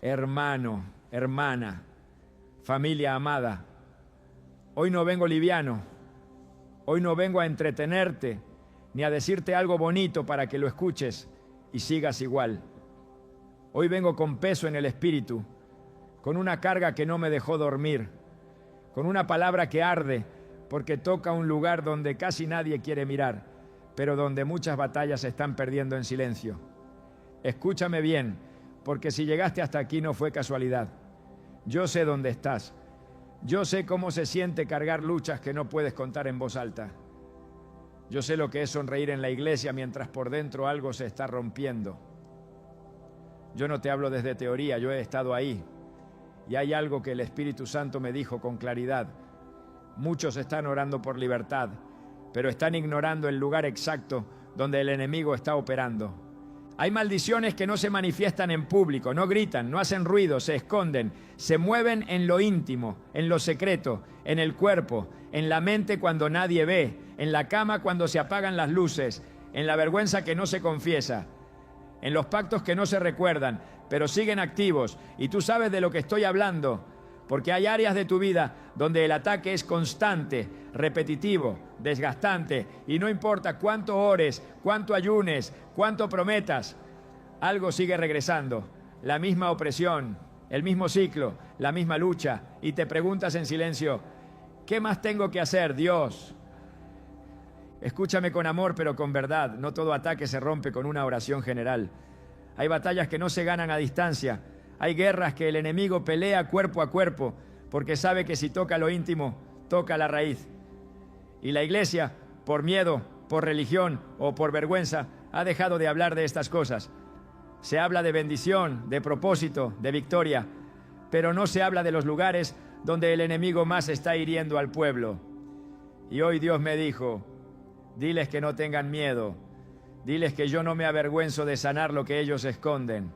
hermano, hermana, familia amada, hoy no vengo liviano, hoy no vengo a entretenerte ni a decirte algo bonito para que lo escuches y sigas igual. Hoy vengo con peso en el espíritu, con una carga que no me dejó dormir, con una palabra que arde porque toca un lugar donde casi nadie quiere mirar, pero donde muchas batallas se están perdiendo en silencio. Escúchame bien, porque si llegaste hasta aquí no fue casualidad. Yo sé dónde estás. Yo sé cómo se siente cargar luchas que no puedes contar en voz alta. Yo sé lo que es sonreír en la iglesia mientras por dentro algo se está rompiendo. Yo no te hablo desde teoría, yo he estado ahí. Y hay algo que el Espíritu Santo me dijo con claridad. Muchos están orando por libertad, pero están ignorando el lugar exacto donde el enemigo está operando. Hay maldiciones que no se manifiestan en público, no gritan, no hacen ruido, se esconden, se mueven en lo íntimo, en lo secreto, en el cuerpo, en la mente cuando nadie ve, en la cama cuando se apagan las luces, en la vergüenza que no se confiesa, en los pactos que no se recuerdan, pero siguen activos. Y tú sabes de lo que estoy hablando, porque hay áreas de tu vida donde el ataque es constante, repetitivo, desgastante, y no importa cuánto ores, cuánto ayunes, cuánto prometas, algo sigue regresando, la misma opresión, el mismo ciclo, la misma lucha, y te preguntas en silencio, ¿qué más tengo que hacer, Dios? Escúchame con amor, pero con verdad. No todo ataque se rompe con una oración general. Hay batallas que no se ganan a distancia. Hay guerras que el enemigo pelea cuerpo a cuerpo, porque sabe que si toca lo íntimo, toca la raíz. Y la iglesia, por miedo, por religión o por vergüenza, ha dejado de hablar de estas cosas. Se habla de bendición, de propósito, de victoria, pero no se habla de los lugares donde el enemigo más está hiriendo al pueblo. Y hoy Dios me dijo, diles que no tengan miedo, diles que yo no me avergüenzo de sanar lo que ellos esconden.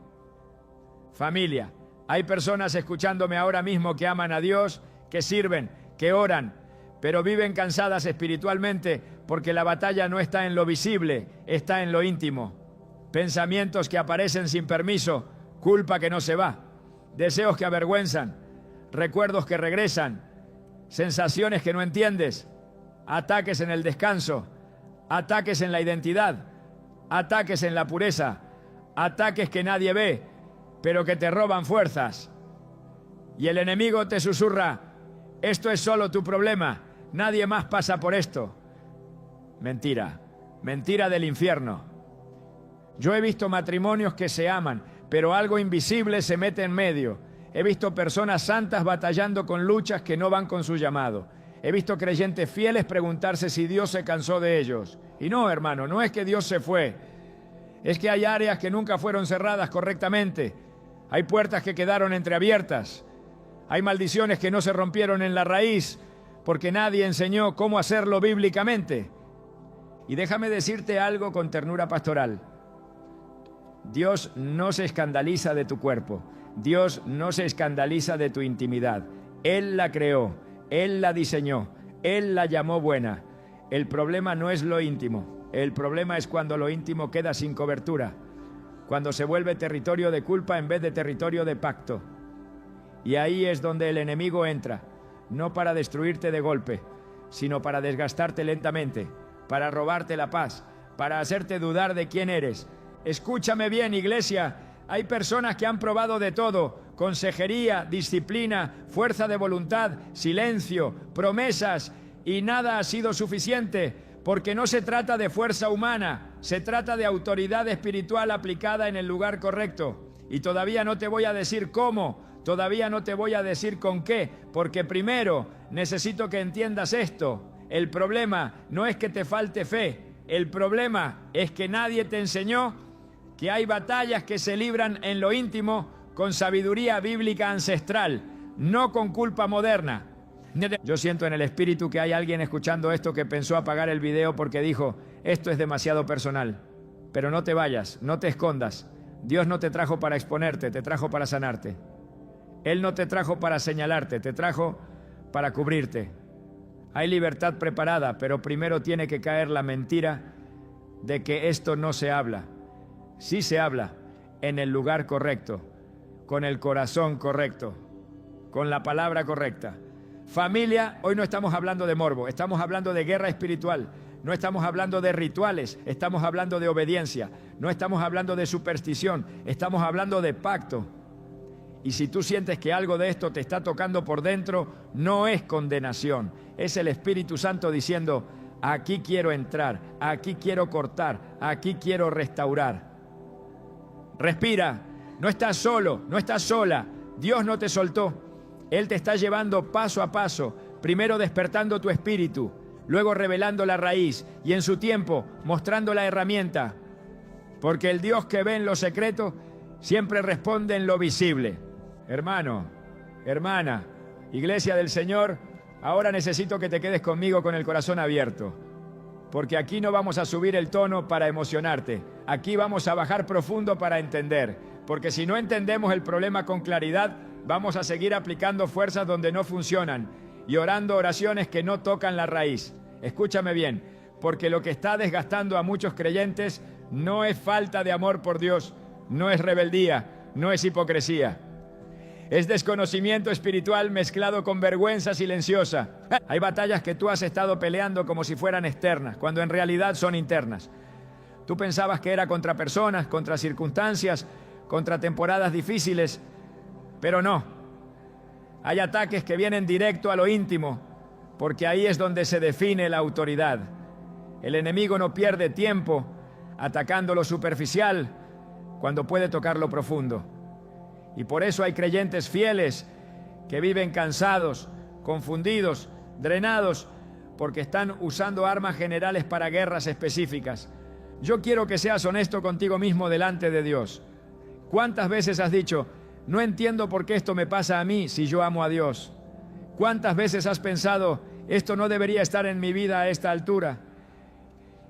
Familia, hay personas escuchándome ahora mismo que aman a Dios, que sirven, que oran, pero viven cansadas espiritualmente porque la batalla no está en lo visible, está en lo íntimo. Pensamientos que aparecen sin permiso, culpa que no se va, deseos que avergüenzan, recuerdos que regresan, sensaciones que no entiendes, ataques en el descanso, ataques en la identidad, ataques en la pureza, ataques que nadie ve, pero que te roban fuerzas. Y el enemigo te susurra, esto es solo tu problema, nadie más pasa por esto. Mentira, mentira del infierno. Yo he visto matrimonios que se aman, pero algo invisible se mete en medio. He visto personas santas batallando con luchas que no van con su llamado. He visto creyentes fieles preguntarse si Dios se cansó de ellos. Y no, hermano, no es que Dios se fue. Es que hay áreas que nunca fueron cerradas correctamente. Hay puertas que quedaron entreabiertas. Hay maldiciones que no se rompieron en la raíz porque nadie enseñó cómo hacerlo bíblicamente. Y déjame decirte algo con ternura pastoral. Dios no se escandaliza de tu cuerpo. Dios no se escandaliza de tu intimidad. Él la creó, Él la diseñó, Él la llamó buena. El problema no es lo íntimo. El problema es cuando lo íntimo queda sin cobertura, cuando se vuelve territorio de culpa en vez de territorio de pacto. Y ahí es donde el enemigo entra, no para destruirte de golpe, sino para desgastarte lentamente, para robarte la paz, para hacerte dudar de quién eres. Escúchame bien, iglesia, hay personas que han probado de todo: consejería, disciplina, fuerza de voluntad, silencio, promesas, y nada ha sido suficiente, porque no se trata de fuerza humana, se trata de autoridad espiritual aplicada en el lugar correcto. Y todavía no te voy a decir cómo, todavía no te voy a decir con qué, porque primero necesito que entiendas esto. El problema no es que te falte fe, el problema es que nadie te enseñó que hay batallas que se libran en lo íntimo con sabiduría bíblica ancestral, no con culpa moderna. Yo siento en el espíritu que hay alguien escuchando esto que pensó apagar el video porque dijo, esto es demasiado personal. Pero no te vayas, no te escondas. Dios no te trajo para exponerte, te trajo para sanarte. Él no te trajo para señalarte, te trajo para cubrirte. Hay libertad preparada, pero primero tiene que caer la mentira de que esto no se habla. Sí se habla, en el lugar correcto, con el corazón correcto, con la palabra correcta. Familia, hoy no estamos hablando de morbo, estamos hablando de guerra espiritual. No estamos hablando de rituales, estamos hablando de obediencia. No estamos hablando de superstición, estamos hablando de pacto. Y si tú sientes que algo de esto te está tocando por dentro, no es condenación. Es el Espíritu Santo diciendo, aquí quiero entrar, aquí quiero cortar, aquí quiero restaurar. Respira, no estás solo, no estás sola. Dios no te soltó. Él te está llevando paso a paso, primero despertando tu espíritu, luego revelando la raíz y en su tiempo mostrando la herramienta. Porque el Dios que ve en lo secreto siempre responde en lo visible. Hermano, hermana, Iglesia del Señor, ahora necesito que te quedes conmigo con el corazón abierto. Porque aquí no vamos a subir el tono para emocionarte. Aquí vamos a bajar profundo para entender. Porque si no entendemos el problema con claridad, vamos a seguir aplicando fuerzas donde no funcionan y orando oraciones que no tocan la raíz. Escúchame bien, porque lo que está desgastando a muchos creyentes no es falta de amor por Dios, no es rebeldía, no es hipocresía. Es desconocimiento espiritual mezclado con vergüenza silenciosa. Hay batallas que tú has estado peleando como si fueran externas, cuando en realidad son internas. Tú pensabas que era contra personas, contra circunstancias, contra temporadas difíciles, pero no. Hay ataques que vienen directo a lo íntimo, porque ahí es donde se define la autoridad. El enemigo no pierde tiempo atacando lo superficial cuando puede tocar lo profundo. Y por eso hay creyentes fieles que viven cansados, confundidos, drenados, porque están usando armas generales para guerras específicas. Yo quiero que seas honesto contigo mismo delante de Dios. ¿Cuántas veces has dicho, no entiendo por qué esto me pasa a mí si yo amo a Dios? ¿Cuántas veces has pensado, esto no debería estar en mi vida a esta altura?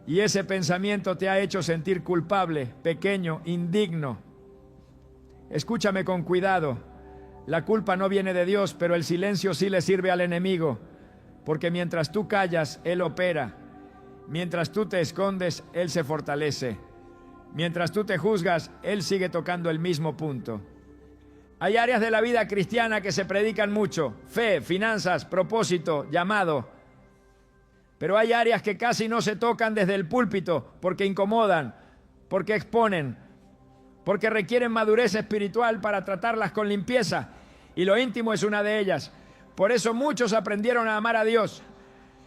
Y ese pensamiento te ha hecho sentir culpable, pequeño, indigno. Escúchame con cuidado. La culpa no viene de Dios, pero el silencio sí le sirve al enemigo. Porque mientras tú callas, Él opera. Mientras tú te escondes, Él se fortalece. Mientras tú te juzgas, Él sigue tocando el mismo punto. Hay áreas de la vida cristiana que se predican mucho: fe, finanzas, propósito, llamado. Pero hay áreas que casi no se tocan desde el púlpito porque incomodan, porque exponen, porque requieren madurez espiritual para tratarlas con limpieza. Y lo íntimo es una de ellas. Por eso muchos aprendieron a amar a Dios,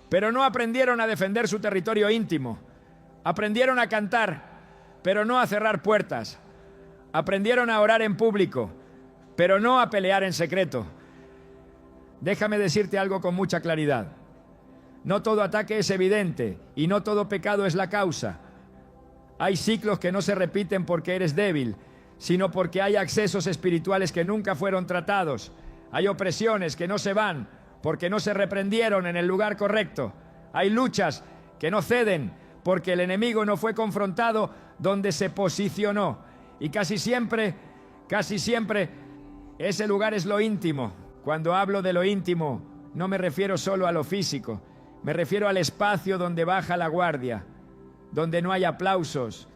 pero no aprendieron a defender su territorio íntimo. Aprendieron a cantar, pero no a cerrar puertas. Aprendieron a orar en público, pero no a pelear en secreto. Déjame decirte algo con mucha claridad. No todo ataque es evidente y no todo pecado es la causa. Hay ciclos que no se repiten porque eres débil, sino porque hay accesos espirituales que nunca fueron tratados. Hay opresiones que no se van porque no se reprendieron en el lugar correcto. Hay luchas que no ceden porque el enemigo no fue confrontado donde se posicionó. Y casi siempre, ese lugar es lo íntimo. Cuando hablo de lo íntimo, no me refiero solo a lo físico. Me refiero al espacio donde baja la guardia, donde no hay aplausos,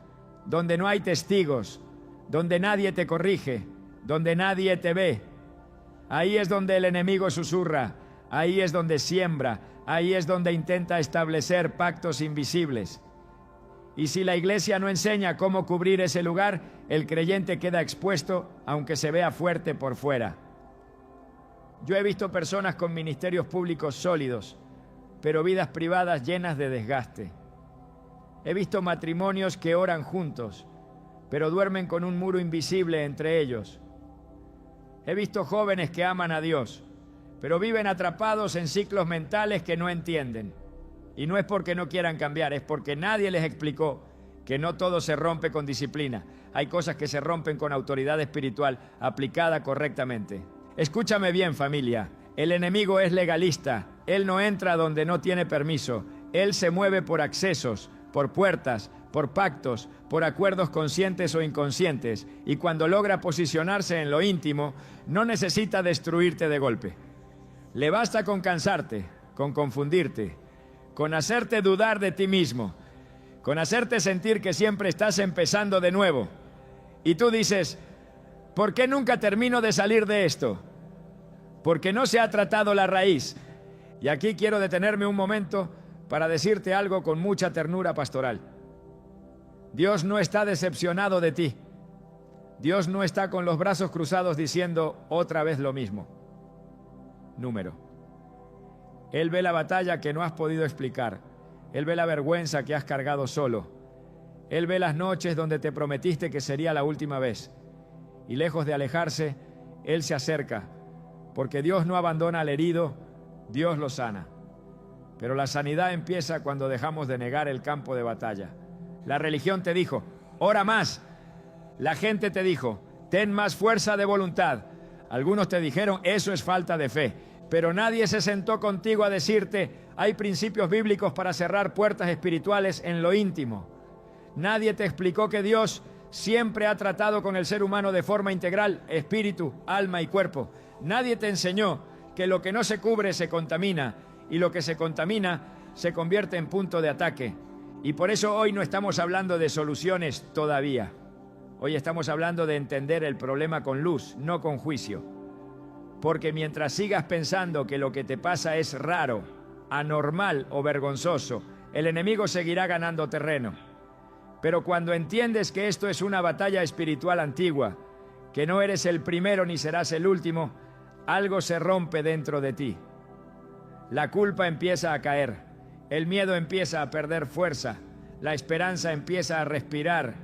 donde no hay testigos, donde nadie te corrige, donde nadie te ve. Ahí es donde el enemigo susurra, ahí es donde siembra, ahí es donde intenta establecer pactos invisibles. Y si la iglesia no enseña cómo cubrir ese lugar, el creyente queda expuesto, aunque se vea fuerte por fuera. Yo he visto personas con ministerios públicos sólidos, pero vidas privadas llenas de desgaste. He visto matrimonios que oran juntos, pero duermen con un muro invisible entre ellos. He visto jóvenes que aman a Dios, pero viven atrapados en ciclos mentales que no entienden. Y no es porque no quieran cambiar, es porque nadie les explicó que no todo se rompe con disciplina. Hay cosas que se rompen con autoridad espiritual aplicada correctamente. Escúchame bien, familia. El enemigo es legalista. Él no entra donde no tiene permiso. Él se mueve por accesos, por puertas, por pactos, por acuerdos conscientes o inconscientes. Y cuando logra posicionarse en lo íntimo, no necesita destruirte de golpe. Le basta con cansarte, con confundirte, con hacerte dudar de ti mismo, con hacerte sentir que siempre estás empezando de nuevo. Y tú dices, ¿Por qué nunca termino de salir de esto? Porque no se ha tratado la raíz. Y aquí quiero detenerme un momento para decirte algo con mucha ternura pastoral. Dios no está decepcionado de ti. Dios no está con los brazos cruzados diciendo otra vez lo mismo. Número. Él ve la batalla que no has podido explicar. Él ve la vergüenza que has cargado solo. Él ve las noches donde te prometiste que sería la última vez. Y lejos de alejarse, Él se acerca. Porque Dios no abandona al herido, Dios lo sana. Pero la sanidad empieza cuando dejamos de negar el campo de batalla. La religión te dijo, ora más. La gente te dijo, ten más fuerza de voluntad. Algunos te dijeron, eso es falta de fe. Pero nadie se sentó contigo a decirte, hay principios bíblicos para cerrar puertas espirituales en lo íntimo. Nadie te explicó que Dios siempre ha tratado con el ser humano de forma integral, espíritu, alma y cuerpo. Nadie te enseñó que lo que no se cubre se contamina y lo que se contamina se convierte en punto de ataque. Y por eso hoy no estamos hablando de soluciones todavía. Hoy estamos hablando de entender el problema con luz, no con juicio. Porque mientras sigas pensando que lo que te pasa es raro, anormal o vergonzoso, el enemigo seguirá ganando terreno. Pero cuando entiendes que esto es una batalla espiritual antigua, que no eres el primero ni serás el último, algo se rompe dentro de ti. La culpa empieza a caer, el miedo empieza a perder fuerza, la esperanza empieza a respirar.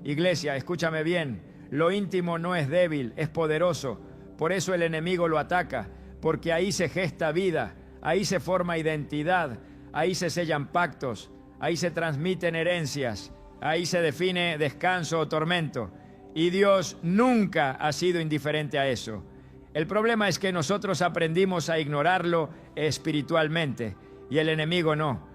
Iglesia, escúchame bien, lo íntimo no es débil, es poderoso. Por eso el enemigo lo ataca, porque ahí se gesta vida, ahí se forma identidad, ahí se sellan pactos, ahí se transmiten herencias, ahí se define descanso o tormento. Y Dios nunca ha sido indiferente a eso. El problema es que nosotros aprendimos a ignorarlo espiritualmente y el enemigo no.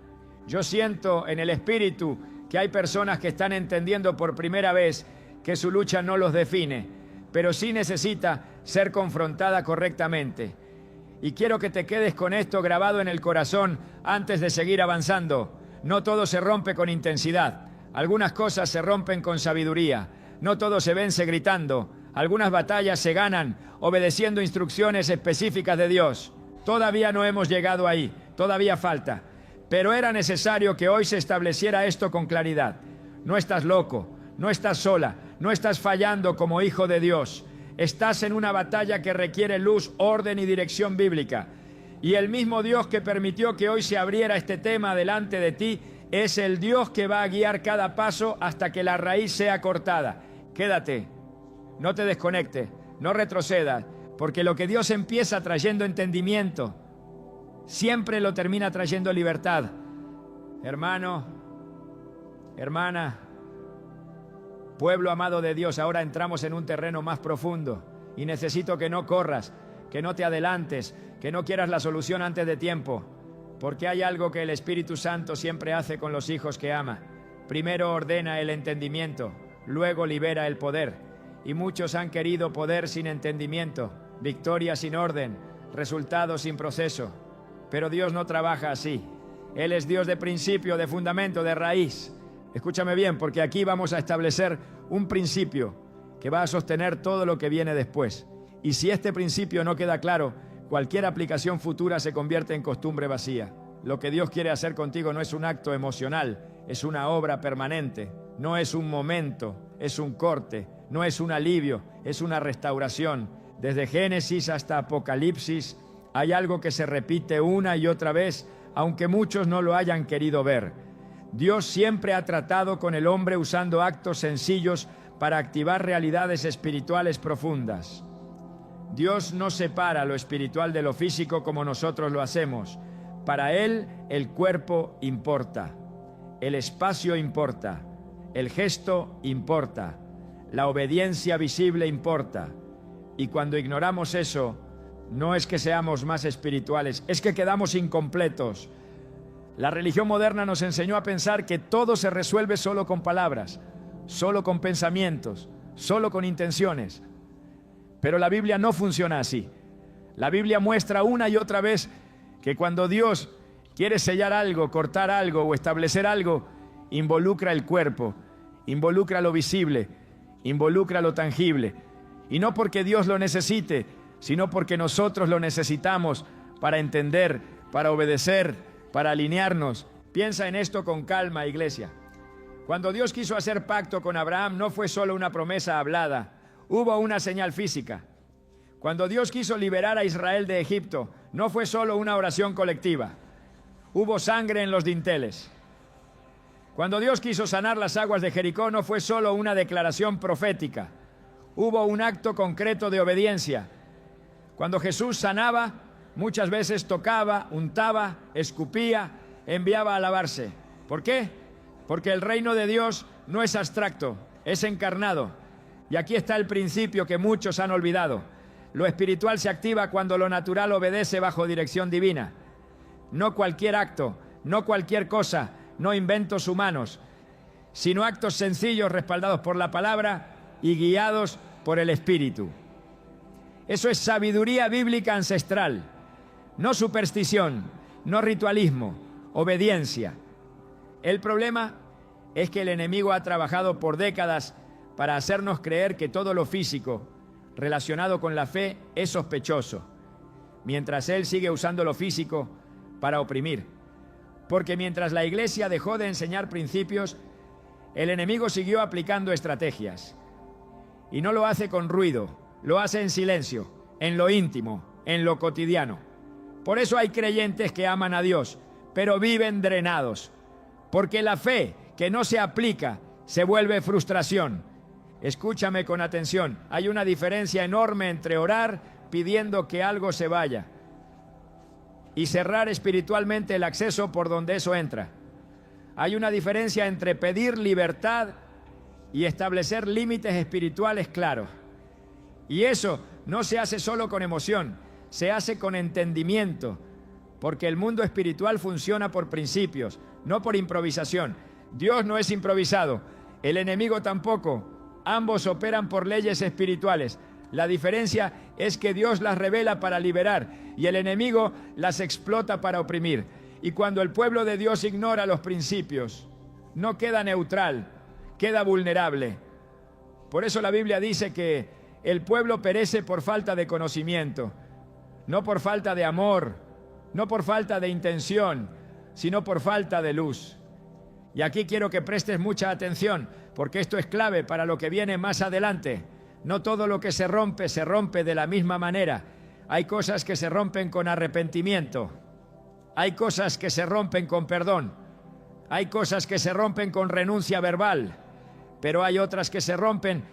Yo siento en el espíritu que hay personas que están entendiendo por primera vez que su lucha no los define, pero sí necesita ser confrontada correctamente. Y quiero que te quedes con esto grabado en el corazón antes de seguir avanzando. No todo se rompe con intensidad. Algunas cosas se rompen con sabiduría. No todo se vence gritando. Algunas batallas se ganan obedeciendo instrucciones específicas de Dios. Todavía no hemos llegado ahí. Todavía falta. Pero era necesario que hoy se estableciera esto con claridad. No estás loco. No estás sola. No estás fallando como hijo de Dios. Estás en una batalla que requiere luz, orden y dirección bíblica. Y el mismo Dios que permitió que hoy se abriera este tema delante de ti es el Dios que va a guiar cada paso hasta que la raíz sea cortada. Quédate, no te desconectes, no retrocedas, porque lo que Dios empieza trayendo entendimiento, siempre lo termina trayendo libertad. Hermano, hermana, pueblo amado de Dios, ahora entramos en un terreno más profundo y necesito que no corras, que no te adelantes, que no quieras la solución antes de tiempo, porque hay algo que el Espíritu Santo siempre hace con los hijos que ama. Primero ordena el entendimiento, luego libera el poder. Y muchos han querido poder sin entendimiento, victoria sin orden, resultados sin proceso. Pero Dios no trabaja así. Él es Dios de principio, de fundamento, de raíz. Escúchame bien, porque aquí vamos a establecer un principio que va a sostener todo lo que viene después. Y si este principio no queda claro, cualquier aplicación futura se convierte en costumbre vacía. Lo que Dios quiere hacer contigo no es un acto emocional, es una obra permanente. No es un momento, es un corte, no es un alivio, es una restauración. Desde Génesis hasta Apocalipsis hay algo que se repite una y otra vez, aunque muchos no lo hayan querido ver. Dios siempre ha tratado con el hombre usando actos sencillos para activar realidades espirituales profundas. Dios no separa lo espiritual de lo físico como nosotros lo hacemos. Para Él, el cuerpo importa, el espacio importa, el gesto importa, la obediencia visible importa. Y cuando ignoramos eso, no es que seamos más espirituales, es que quedamos incompletos. La religión moderna nos enseñó a pensar que todo se resuelve solo con palabras, solo con pensamientos, solo con intenciones. Pero la Biblia no funciona así. La Biblia muestra una y otra vez que cuando Dios quiere sellar algo, cortar algo o establecer algo, involucra el cuerpo, involucra lo visible, involucra lo tangible. Y no porque Dios lo necesite, sino porque nosotros lo necesitamos para entender, para obedecer, para alinearnos. Piensa en esto con calma, iglesia. Cuando Dios quiso hacer pacto con Abraham, no fue solo una promesa hablada, hubo una señal física. Cuando Dios quiso liberar a Israel de Egipto, no fue solo una oración colectiva, hubo sangre en los dinteles. Cuando Dios quiso sanar las aguas de Jericó, no fue solo una declaración profética, hubo un acto concreto de obediencia. Cuando Jesús sanaba, muchas veces tocaba, untaba, escupía, enviaba a lavarse. ¿Por qué? Porque el reino de Dios no es abstracto, es encarnado. Y aquí está el principio que muchos han olvidado. Lo espiritual se activa cuando lo natural obedece bajo dirección divina. No cualquier acto, no cualquier cosa, no inventos humanos, sino actos sencillos respaldados por la palabra y guiados por el Espíritu. Eso es sabiduría bíblica ancestral, no superstición, no ritualismo, obediencia. El problema es que el enemigo ha trabajado por décadas para hacernos creer que todo lo físico relacionado con la fe es sospechoso, mientras él sigue usando lo físico para oprimir. Porque mientras la iglesia dejó de enseñar principios, el enemigo siguió aplicando estrategias. Y no lo hace con ruido, lo hace en silencio, en lo íntimo, en lo cotidiano. Por eso hay creyentes que aman a Dios, pero viven drenados. Porque la fe que no se aplica se vuelve frustración. Escúchame con atención, hay una diferencia enorme entre orar pidiendo que algo se vaya y cerrar espiritualmente el acceso por donde eso entra. Hay una diferencia entre pedir libertad y establecer límites espirituales claros. Y eso no se hace solo con emoción, se hace con entendimiento, porque el mundo espiritual funciona por principios, no por improvisación. Dios no es improvisado, el enemigo tampoco. Ambos operan por leyes espirituales. La diferencia es que Dios las revela para liberar y el enemigo las explota para oprimir. Y cuando el pueblo de Dios ignora los principios, no queda neutral, queda vulnerable. Por eso la Biblia dice que el pueblo perece por falta de conocimiento, no por falta de amor, no por falta de intención, sino por falta de luz. Y aquí quiero que prestes mucha atención, porque esto es clave para lo que viene más adelante. No todo lo que se rompe de la misma manera. Hay cosas que se rompen con arrepentimiento. Hay cosas que se rompen con perdón. Hay cosas que se rompen con renuncia verbal. Pero hay otras que se rompen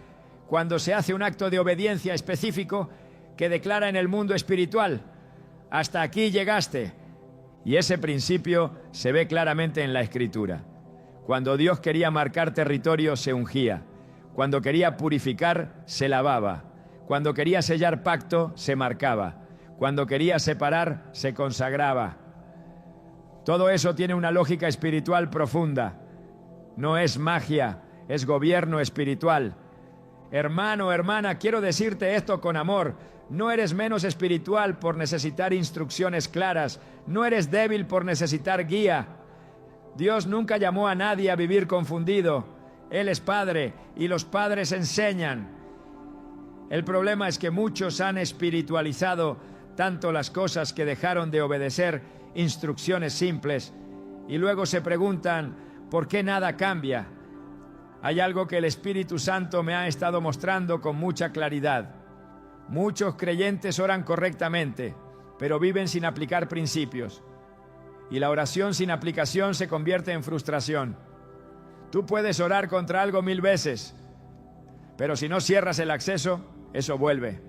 cuando se hace un acto de obediencia específico que declara en el mundo espiritual: hasta aquí llegaste. Y ese principio se ve claramente en la Escritura. Cuando Dios quería marcar territorio, se ungía. Cuando quería purificar, se lavaba. Cuando quería sellar pacto, se marcaba. Cuando quería separar, se consagraba. Todo eso tiene una lógica espiritual profunda. No es magia, es gobierno espiritual. Hermano, hermana, quiero decirte esto con amor. No eres menos espiritual por necesitar instrucciones claras. No eres débil por necesitar guía. Dios nunca llamó a nadie a vivir confundido. Él es Padre y los padres enseñan. El problema es que muchos han espiritualizado tanto las cosas que dejaron de obedecer instrucciones simples y luego se preguntan ¿por qué nada cambia? Hay algo que el Espíritu Santo me ha estado mostrando con mucha claridad. Muchos creyentes oran correctamente, pero viven sin aplicar principios. Y la oración sin aplicación se convierte en frustración. Tú puedes orar contra algo 1000 veces, pero si no cierras el acceso, eso vuelve.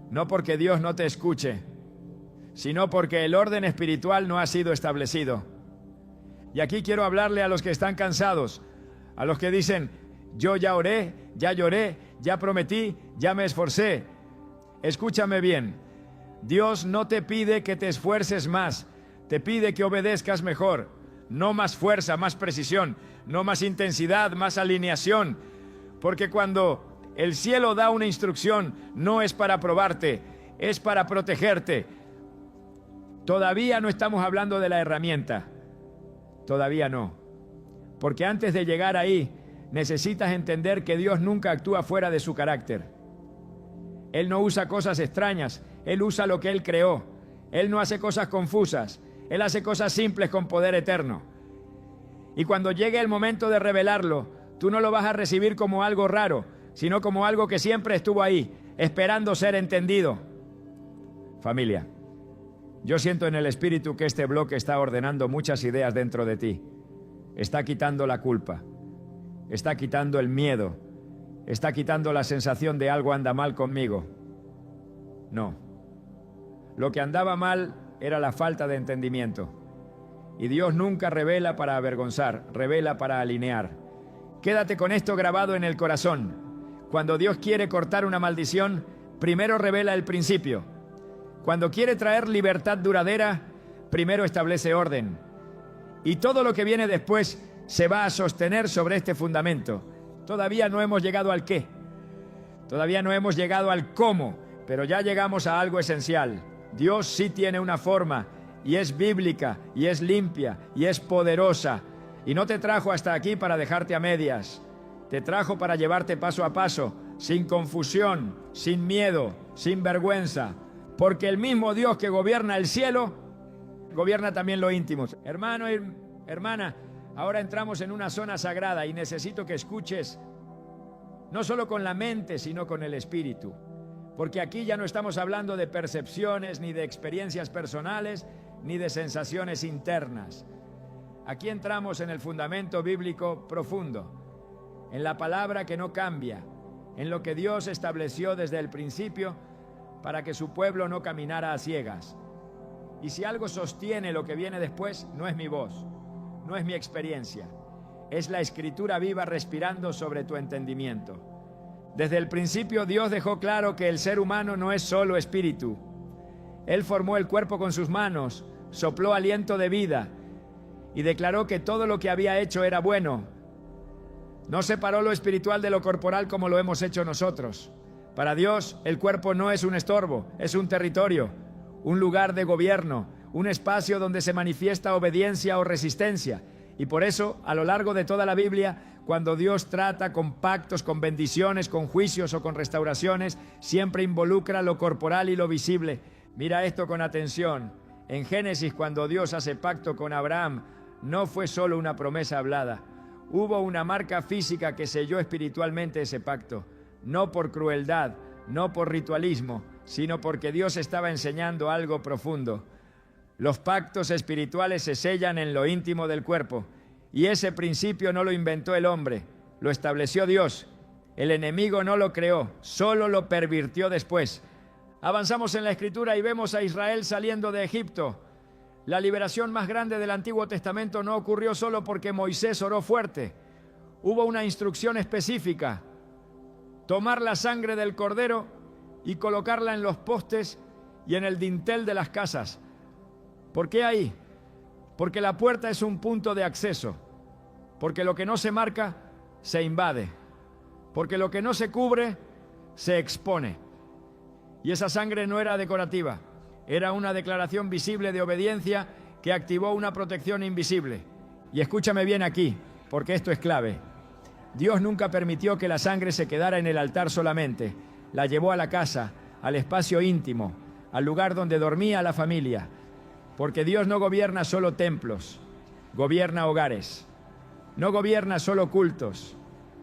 No porque Dios no te escuche, sino porque el orden espiritual no ha sido establecido. Y aquí quiero hablarle a los que están cansados, a los que dicen: yo ya oré, ya lloré, ya prometí, ya me esforcé. Escúchame bien, Dios no te pide que te esfuerces más, te pide que obedezcas mejor. No más fuerza, más precisión, no más intensidad, más alineación. Porque cuando el cielo da una instrucción, no es para probarte, es para protegerte. Todavía no estamos hablando de la herramienta. Todavía no. Porque antes de llegar ahí, necesitas entender que Dios nunca actúa fuera de su carácter. Él no usa cosas extrañas, Él usa lo que Él creó. Él no hace cosas confusas, Él hace cosas simples con poder eterno. Y cuando llegue el momento de revelarlo, tú no lo vas a recibir como algo raro, sino como algo que siempre estuvo ahí, esperando ser entendido. Familia, yo siento en el Espíritu que este bloque está ordenando muchas ideas dentro de ti. Está quitando la culpa, está quitando el miedo, está quitando la sensación de algo anda mal conmigo. No. Lo que andaba mal era la falta de entendimiento. Y Dios nunca revela para avergonzar, revela para alinear. Quédate con esto grabado en el corazón. Cuando Dios quiere cortar una maldición, primero revela el principio. Cuando quiere traer libertad duradera, primero establece orden. Y todo lo que viene después se va a sostener sobre este fundamento. Todavía no hemos llegado al qué. Todavía no hemos llegado al cómo, pero ya llegamos a algo esencial. Dios sí tiene una forma, y es bíblica, y es limpia, y es poderosa. Y no te trajo hasta aquí para dejarte a medias. Te trajo para llevarte paso a paso, sin confusión, sin miedo, sin vergüenza. Porque el mismo Dios que gobierna el cielo, gobierna también lo íntimo. Hermano y hermana, ahora entramos en una zona sagrada y necesito que escuches, no solo con la mente, sino con el espíritu. Porque aquí ya no estamos hablando de percepciones, ni de experiencias personales, ni de sensaciones internas. Aquí entramos en el fundamento bíblico profundo, en la palabra que no cambia, en lo que Dios estableció desde el principio para que su pueblo no caminara a ciegas. Y si algo sostiene lo que viene después, no es mi voz, no es mi experiencia, es la Escritura viva respirando sobre tu entendimiento. Desde el principio Dios dejó claro que el ser humano no es solo espíritu. Él formó el cuerpo con sus manos, sopló aliento de vida y declaró que todo lo que había hecho era bueno. No separó lo espiritual de lo corporal como lo hemos hecho nosotros. Para Dios, el cuerpo no es un estorbo, es un territorio, un lugar de gobierno, un espacio donde se manifiesta obediencia o resistencia. Y por eso, a lo largo de toda la Biblia, cuando Dios trata con pactos, con bendiciones, con juicios o con restauraciones, siempre involucra lo corporal y lo visible. Mira esto con atención. En Génesis, cuando Dios hace pacto con Abraham, no fue solo una promesa hablada. Hubo una marca física que selló espiritualmente ese pacto. No por crueldad, no por ritualismo, sino porque Dios estaba enseñando algo profundo. Los pactos espirituales se sellan en lo íntimo del cuerpo. Y ese principio no lo inventó el hombre, lo estableció Dios. El enemigo no lo creó, solo lo pervirtió después. Avanzamos en la Escritura y vemos a Israel saliendo de Egipto. La liberación más grande del Antiguo Testamento no ocurrió solo porque Moisés oró fuerte. Hubo una instrucción específica: tomar la sangre del cordero y colocarla en los postes y en el dintel de las casas. ¿Por qué ahí? Porque la puerta es un punto de acceso. Porque lo que no se marca, se invade. Porque lo que no se cubre, se expone. Y esa sangre no era decorativa. Era una declaración visible de obediencia que activó una protección invisible. Y escúchame bien aquí, porque esto es clave. Dios nunca permitió que la sangre se quedara en el altar solamente. La llevó a la casa, al espacio íntimo, al lugar donde dormía la familia. Porque Dios no gobierna solo templos, gobierna hogares. No gobierna solo cultos,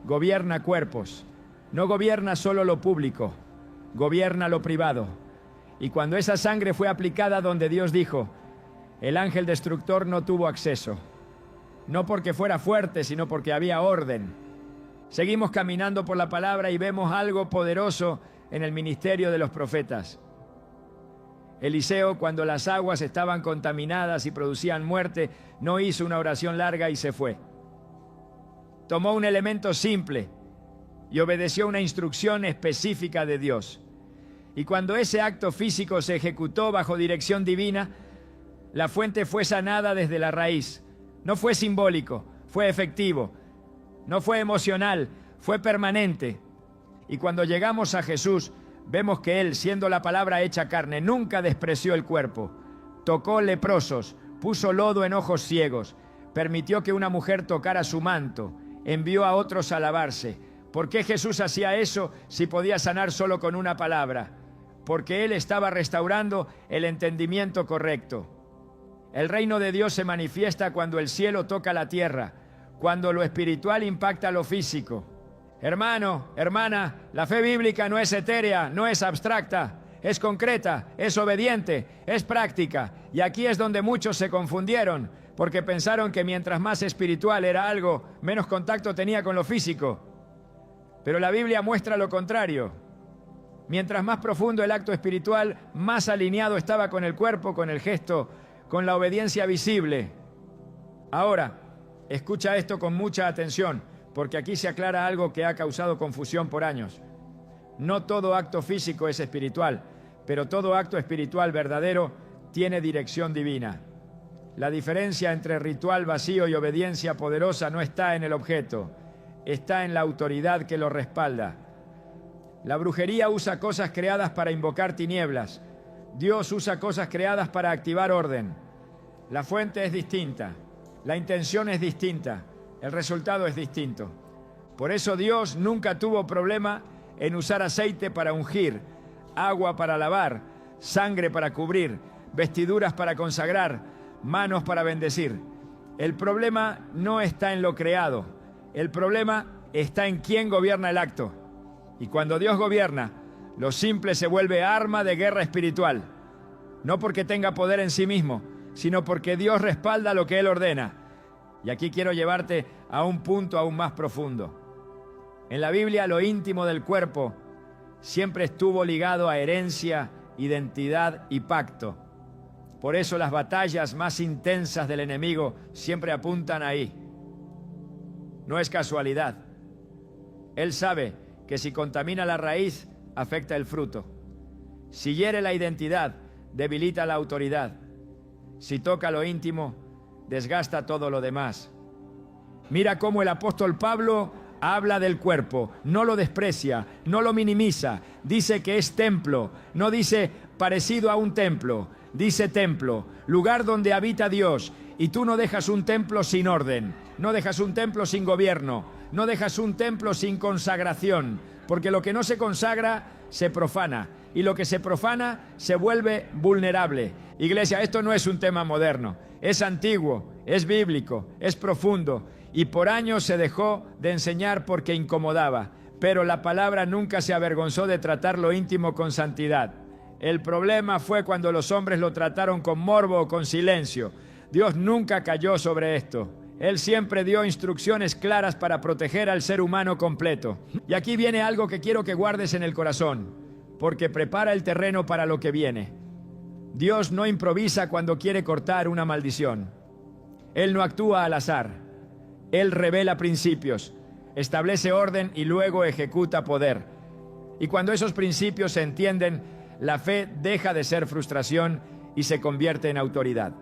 gobierna cuerpos. No gobierna solo lo público, gobierna lo privado. Y cuando esa sangre fue aplicada donde Dios dijo, el ángel destructor no tuvo acceso. No porque fuera fuerte, sino porque había orden. Seguimos caminando por la palabra y vemos algo poderoso en el ministerio de los profetas. Eliseo, cuando las aguas estaban contaminadas y producían muerte, no hizo una oración larga y se fue. Tomó un elemento simple y obedeció una instrucción específica de Dios. Y cuando ese acto físico se ejecutó bajo dirección divina, la fuente fue sanada desde la raíz. No fue simbólico, fue efectivo. No fue emocional, fue permanente. Y cuando llegamos a Jesús, vemos que Él, siendo la palabra hecha carne, nunca despreció el cuerpo. Tocó leprosos, puso lodo en ojos ciegos, permitió que una mujer tocara su manto, envió a otros a lavarse, ¿Por qué Jesús hacía eso si podía sanar solo con una palabra? Porque Él estaba restaurando el entendimiento correcto. El reino de Dios se manifiesta cuando el cielo toca la tierra, cuando lo espiritual impacta lo físico. Hermano, hermana, la fe bíblica no es etérea, no es abstracta, es concreta, es obediente, es práctica. Y aquí es donde muchos se confundieron, porque pensaron que mientras más espiritual era algo, menos contacto tenía con lo físico. Pero la Biblia muestra lo contrario. Mientras más profundo el acto espiritual, más alineado estaba con el cuerpo, con el gesto, con la obediencia visible. Ahora, escucha esto con mucha atención, porque aquí se aclara algo que ha causado confusión por años. No todo acto físico es espiritual, pero todo acto espiritual verdadero tiene dirección divina. La diferencia entre ritual vacío y obediencia poderosa no está en el objeto, está en la autoridad que lo respalda. La brujería usa cosas creadas para invocar tinieblas. Dios usa cosas creadas para activar orden. La fuente es distinta, la intención es distinta, el resultado es distinto. Por eso Dios nunca tuvo problema en usar aceite para ungir, agua para lavar, sangre para cubrir, vestiduras para consagrar, manos para bendecir. El problema no está en lo creado, el problema está en quién gobierna el acto. Y cuando Dios gobierna, lo simple se vuelve arma de guerra espiritual. No porque tenga poder en sí mismo, sino porque Dios respalda lo que Él ordena. Y aquí quiero llevarte a un punto aún más profundo. En la Biblia, lo íntimo del cuerpo siempre estuvo ligado a herencia, identidad y pacto. Por eso las batallas más intensas del enemigo siempre apuntan ahí. No es casualidad. Él sabe que si contamina la raíz, afecta el fruto. Si hiere la identidad, debilita la autoridad. Si toca lo íntimo, desgasta todo lo demás. Mira cómo el apóstol Pablo habla del cuerpo, no lo desprecia, no lo minimiza, dice que es templo, no dice parecido a un templo, dice templo, lugar donde habita Dios. Y tú no dejas un templo sin orden, no dejas un templo sin gobierno, no dejas un templo sin consagración, porque lo que no se consagra se profana, y lo que se profana se vuelve vulnerable. Iglesia, esto no es un tema moderno, es antiguo, es bíblico, es profundo, y por años se dejó de enseñar porque incomodaba, pero la palabra nunca se avergonzó de tratar lo íntimo con santidad. El problema fue cuando los hombres lo trataron con morbo o con silencio. Dios nunca cayó sobre esto. Él siempre dio instrucciones claras para proteger al ser humano completo. Y aquí viene algo que quiero que guardes en el corazón, porque prepara el terreno para lo que viene. Dios no improvisa cuando quiere cortar una maldición. Él no actúa al azar. Él revela principios, establece orden y luego ejecuta poder. Y cuando esos principios se entienden, la fe deja de ser frustración y se convierte en autoridad.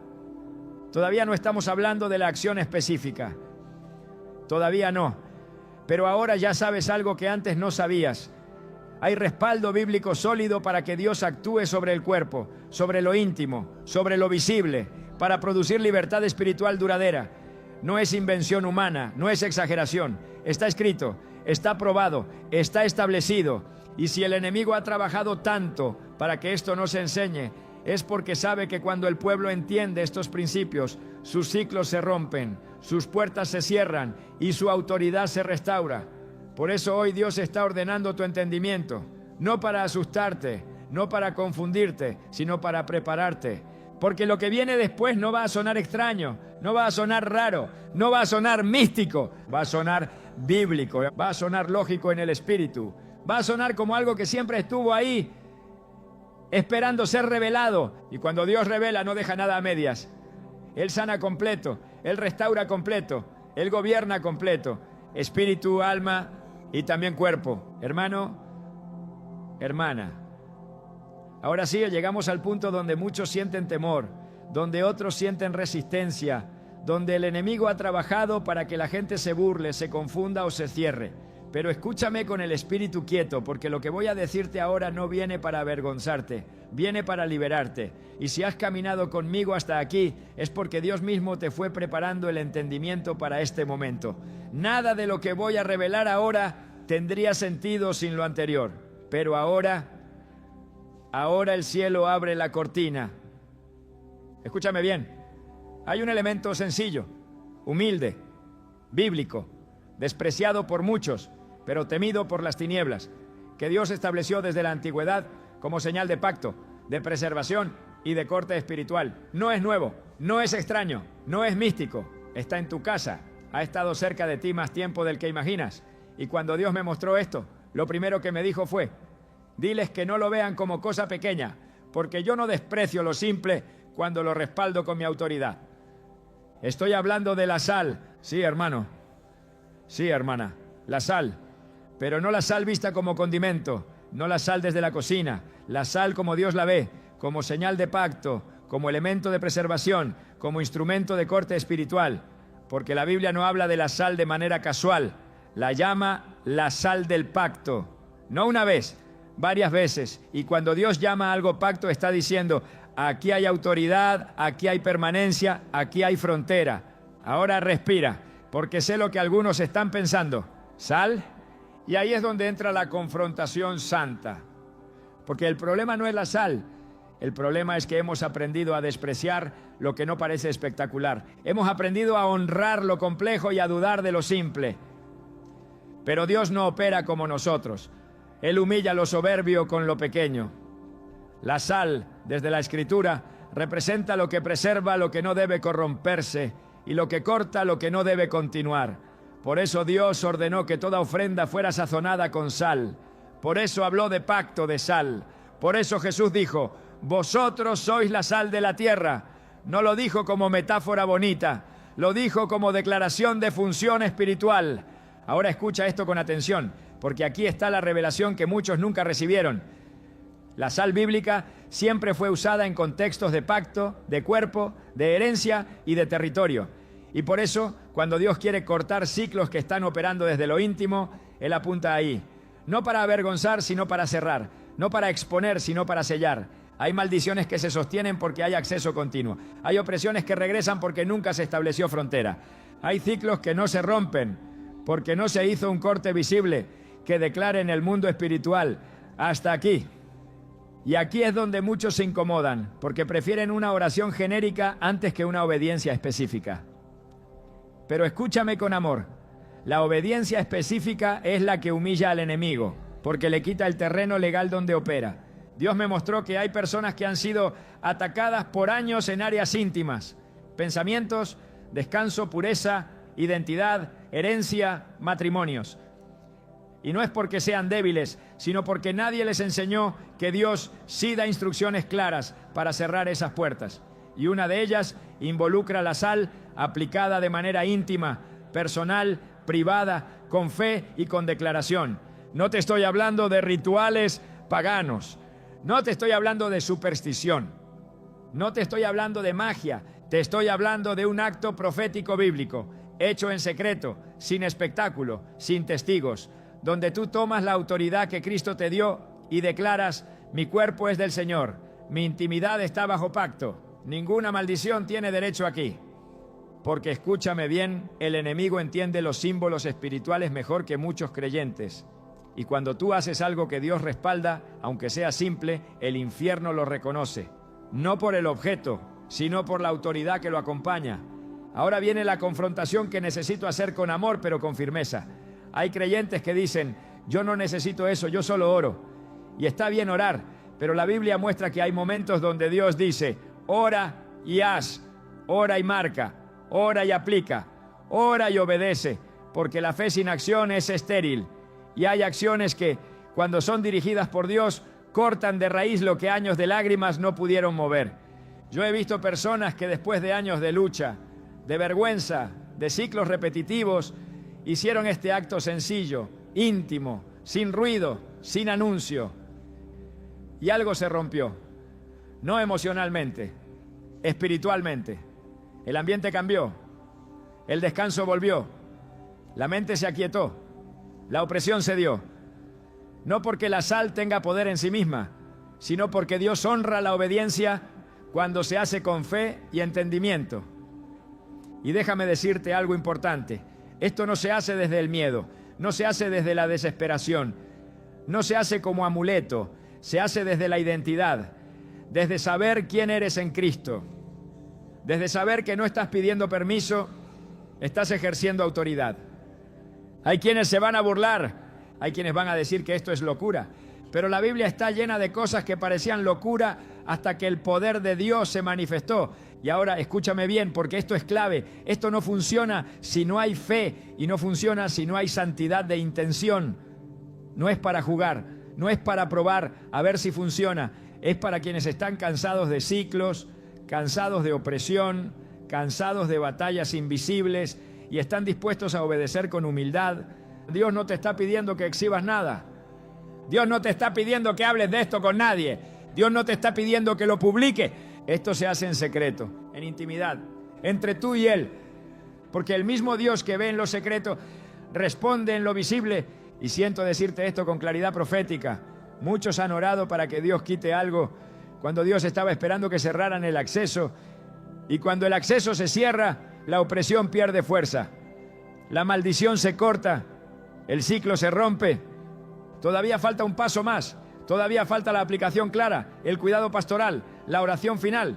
Todavía no estamos hablando de la acción específica. Todavía no. Pero ahora ya sabes algo que antes no sabías. Hay respaldo bíblico sólido para que Dios actúe sobre el cuerpo, sobre lo íntimo, sobre lo visible, para producir libertad espiritual duradera. No es invención humana, no es exageración. Está escrito, está probado, está establecido. Y si el enemigo ha trabajado tanto para que esto no se enseñe, es porque sabe que cuando el pueblo entiende estos principios, sus ciclos se rompen, sus puertas se cierran y su autoridad se restaura. Por eso hoy Dios está ordenando tu entendimiento, no para asustarte, no para confundirte, sino para prepararte. Porque lo que viene después no va a sonar extraño, no va a sonar raro, no va a sonar místico, va a sonar bíblico, va a sonar lógico en el espíritu, va a sonar como algo que siempre estuvo ahí, esperando ser revelado. Y cuando Dios revela no deja nada a medias. Él sana completo, Él restaura completo, Él gobierna completo, espíritu, alma y también cuerpo. Hermano, hermana. Ahora sí, llegamos al punto donde muchos sienten temor, donde otros sienten resistencia, donde el enemigo ha trabajado para que la gente se burle, se confunda o se cierre. Pero escúchame con el espíritu quieto, porque lo que voy a decirte ahora no viene para avergonzarte, viene para liberarte. Y si has caminado conmigo hasta aquí, es porque Dios mismo te fue preparando el entendimiento para este momento. Nada de lo que voy a revelar ahora tendría sentido sin lo anterior. Pero ahora el cielo abre la cortina. Escúchame bien. Hay un elemento sencillo, humilde, bíblico, despreciado por muchos, pero temido por las tinieblas, que Dios estableció desde la antigüedad como señal de pacto, de preservación y de corte espiritual. No es nuevo, no es extraño, no es místico. Está en tu casa, ha estado cerca de ti más tiempo del que imaginas. Y cuando Dios me mostró esto, lo primero que me dijo fue: diles que no lo vean como cosa pequeña, porque yo no desprecio lo simple cuando lo respaldo con mi autoridad. Estoy hablando de la sal. Sí, hermano. Sí, hermana. La sal. Pero no la sal vista como condimento, no la sal desde la cocina. La sal como Dios la ve, como señal de pacto, como elemento de preservación, como instrumento de corte espiritual. Porque la Biblia no habla de la sal de manera casual. La llama la sal del pacto. No una vez, varias veces. Y cuando Dios llama a algo pacto, está diciendo: aquí hay autoridad, aquí hay permanencia, aquí hay frontera. Ahora respira, porque sé lo que algunos están pensando. ¿Sal? Y ahí es donde entra la confrontación santa. Porque el problema no es la sal. El problema es que hemos aprendido a despreciar lo que no parece espectacular. Hemos aprendido a honrar lo complejo y a dudar de lo simple. Pero Dios no opera como nosotros. Él humilla lo soberbio con lo pequeño. La sal, desde la Escritura, representa lo que preserva lo que no debe corromperse y lo que corta lo que no debe continuar. Por eso Dios ordenó que toda ofrenda fuera sazonada con sal. Por eso habló de pacto de sal. Por eso Jesús dijo: vosotros sois la sal de la tierra. No lo dijo como metáfora bonita, lo dijo como declaración de función espiritual. Ahora escucha esto con atención, porque aquí está la revelación que muchos nunca recibieron. La sal bíblica siempre fue usada en contextos de pacto, de cuerpo, de herencia y de territorio. Y por eso, cuando Dios quiere cortar ciclos que están operando desde lo íntimo, Él apunta ahí. No para avergonzar, sino para cerrar. No para exponer, sino para sellar. Hay maldiciones que se sostienen porque hay acceso continuo. Hay opresiones que regresan porque nunca se estableció frontera. Hay ciclos que no se rompen porque no se hizo un corte visible que declare en el mundo espiritual: hasta aquí. Y aquí es donde muchos se incomodan, porque prefieren una oración genérica antes que una obediencia específica. Pero escúchame con amor. La obediencia específica es la que humilla al enemigo, porque le quita el terreno legal donde opera. Dios me mostró que hay personas que han sido atacadas por años en áreas íntimas: pensamientos, descanso, pureza, identidad, herencia, matrimonios. Y no es porque sean débiles, sino porque nadie les enseñó que Dios sí da instrucciones claras para cerrar esas puertas. Y una de ellas involucra la sal aplicada de manera íntima, personal, privada, con fe y con declaración. No te estoy hablando de rituales paganos. No te estoy hablando de superstición. No te estoy hablando de magia. Te estoy hablando de un acto profético bíblico, hecho en secreto, sin espectáculo, sin testigos, donde tú tomas la autoridad que Cristo te dio y declaras: mi cuerpo es del Señor, mi intimidad está bajo pacto, ninguna maldición tiene derecho aquí. Porque escúchame bien, el enemigo entiende los símbolos espirituales mejor que muchos creyentes. Y cuando tú haces algo que Dios respalda, aunque sea simple, el infierno lo reconoce. No por el objeto, sino por la autoridad que lo acompaña. Ahora viene la confrontación que necesito hacer con amor, pero con firmeza. Hay creyentes que dicen: yo no necesito eso, yo solo oro. Y está bien orar, pero la Biblia muestra que hay momentos donde Dios dice: ora y haz, ora y marca, ora y aplica, ora y obedece, porque la fe sin acción es estéril. Y hay acciones que, cuando son dirigidas por Dios, cortan de raíz lo que años de lágrimas no pudieron mover. Yo he visto personas que después de años de lucha, de vergüenza, de ciclos repetitivos, hicieron este acto sencillo, íntimo, sin ruido, sin anuncio. Y algo se rompió. No emocionalmente, espiritualmente. El ambiente cambió. El descanso volvió. La mente se aquietó. La opresión cedió. No porque la sal tenga poder en sí misma, sino porque Dios honra la obediencia cuando se hace con fe y entendimiento. Y déjame decirte algo importante. Esto no se hace desde el miedo. no se hace desde la desesperación, no se hace como amuleto, se hace desde la identidad, desde saber quién eres en Cristo, desde saber que no estás pidiendo permiso, estás ejerciendo autoridad. Hay quienes se van a burlar, hay quienes van a decir que esto es locura, pero la Biblia está llena de cosas que parecían locura hasta que el poder de Dios se manifestó. Y ahora escúchame bien, porque esto es clave. Esto no funciona si no hay fe y no funciona si no hay santidad de intención. No es para jugar, no es para probar a ver si funciona. Es para quienes están cansados de ciclos, cansados de opresión, cansados de batallas invisibles y están dispuestos a obedecer con humildad. Dios no te está pidiendo que exhibas nada. Dios no te está pidiendo que hables de esto con nadie. Dios no te está pidiendo que lo publiques. Esto se hace en secreto, en intimidad, entre tú y Él. Porque el mismo Dios que ve en lo secreto responde en lo visible. Y siento decirte esto con claridad profética. Muchos han orado para que Dios quite algo cuando Dios estaba esperando que cerraran el acceso. Y cuando el acceso se cierra, la opresión pierde fuerza. La maldición se corta. El ciclo se rompe. Todavía falta un paso más. Todavía falta la aplicación clara, el cuidado pastoral, la oración final.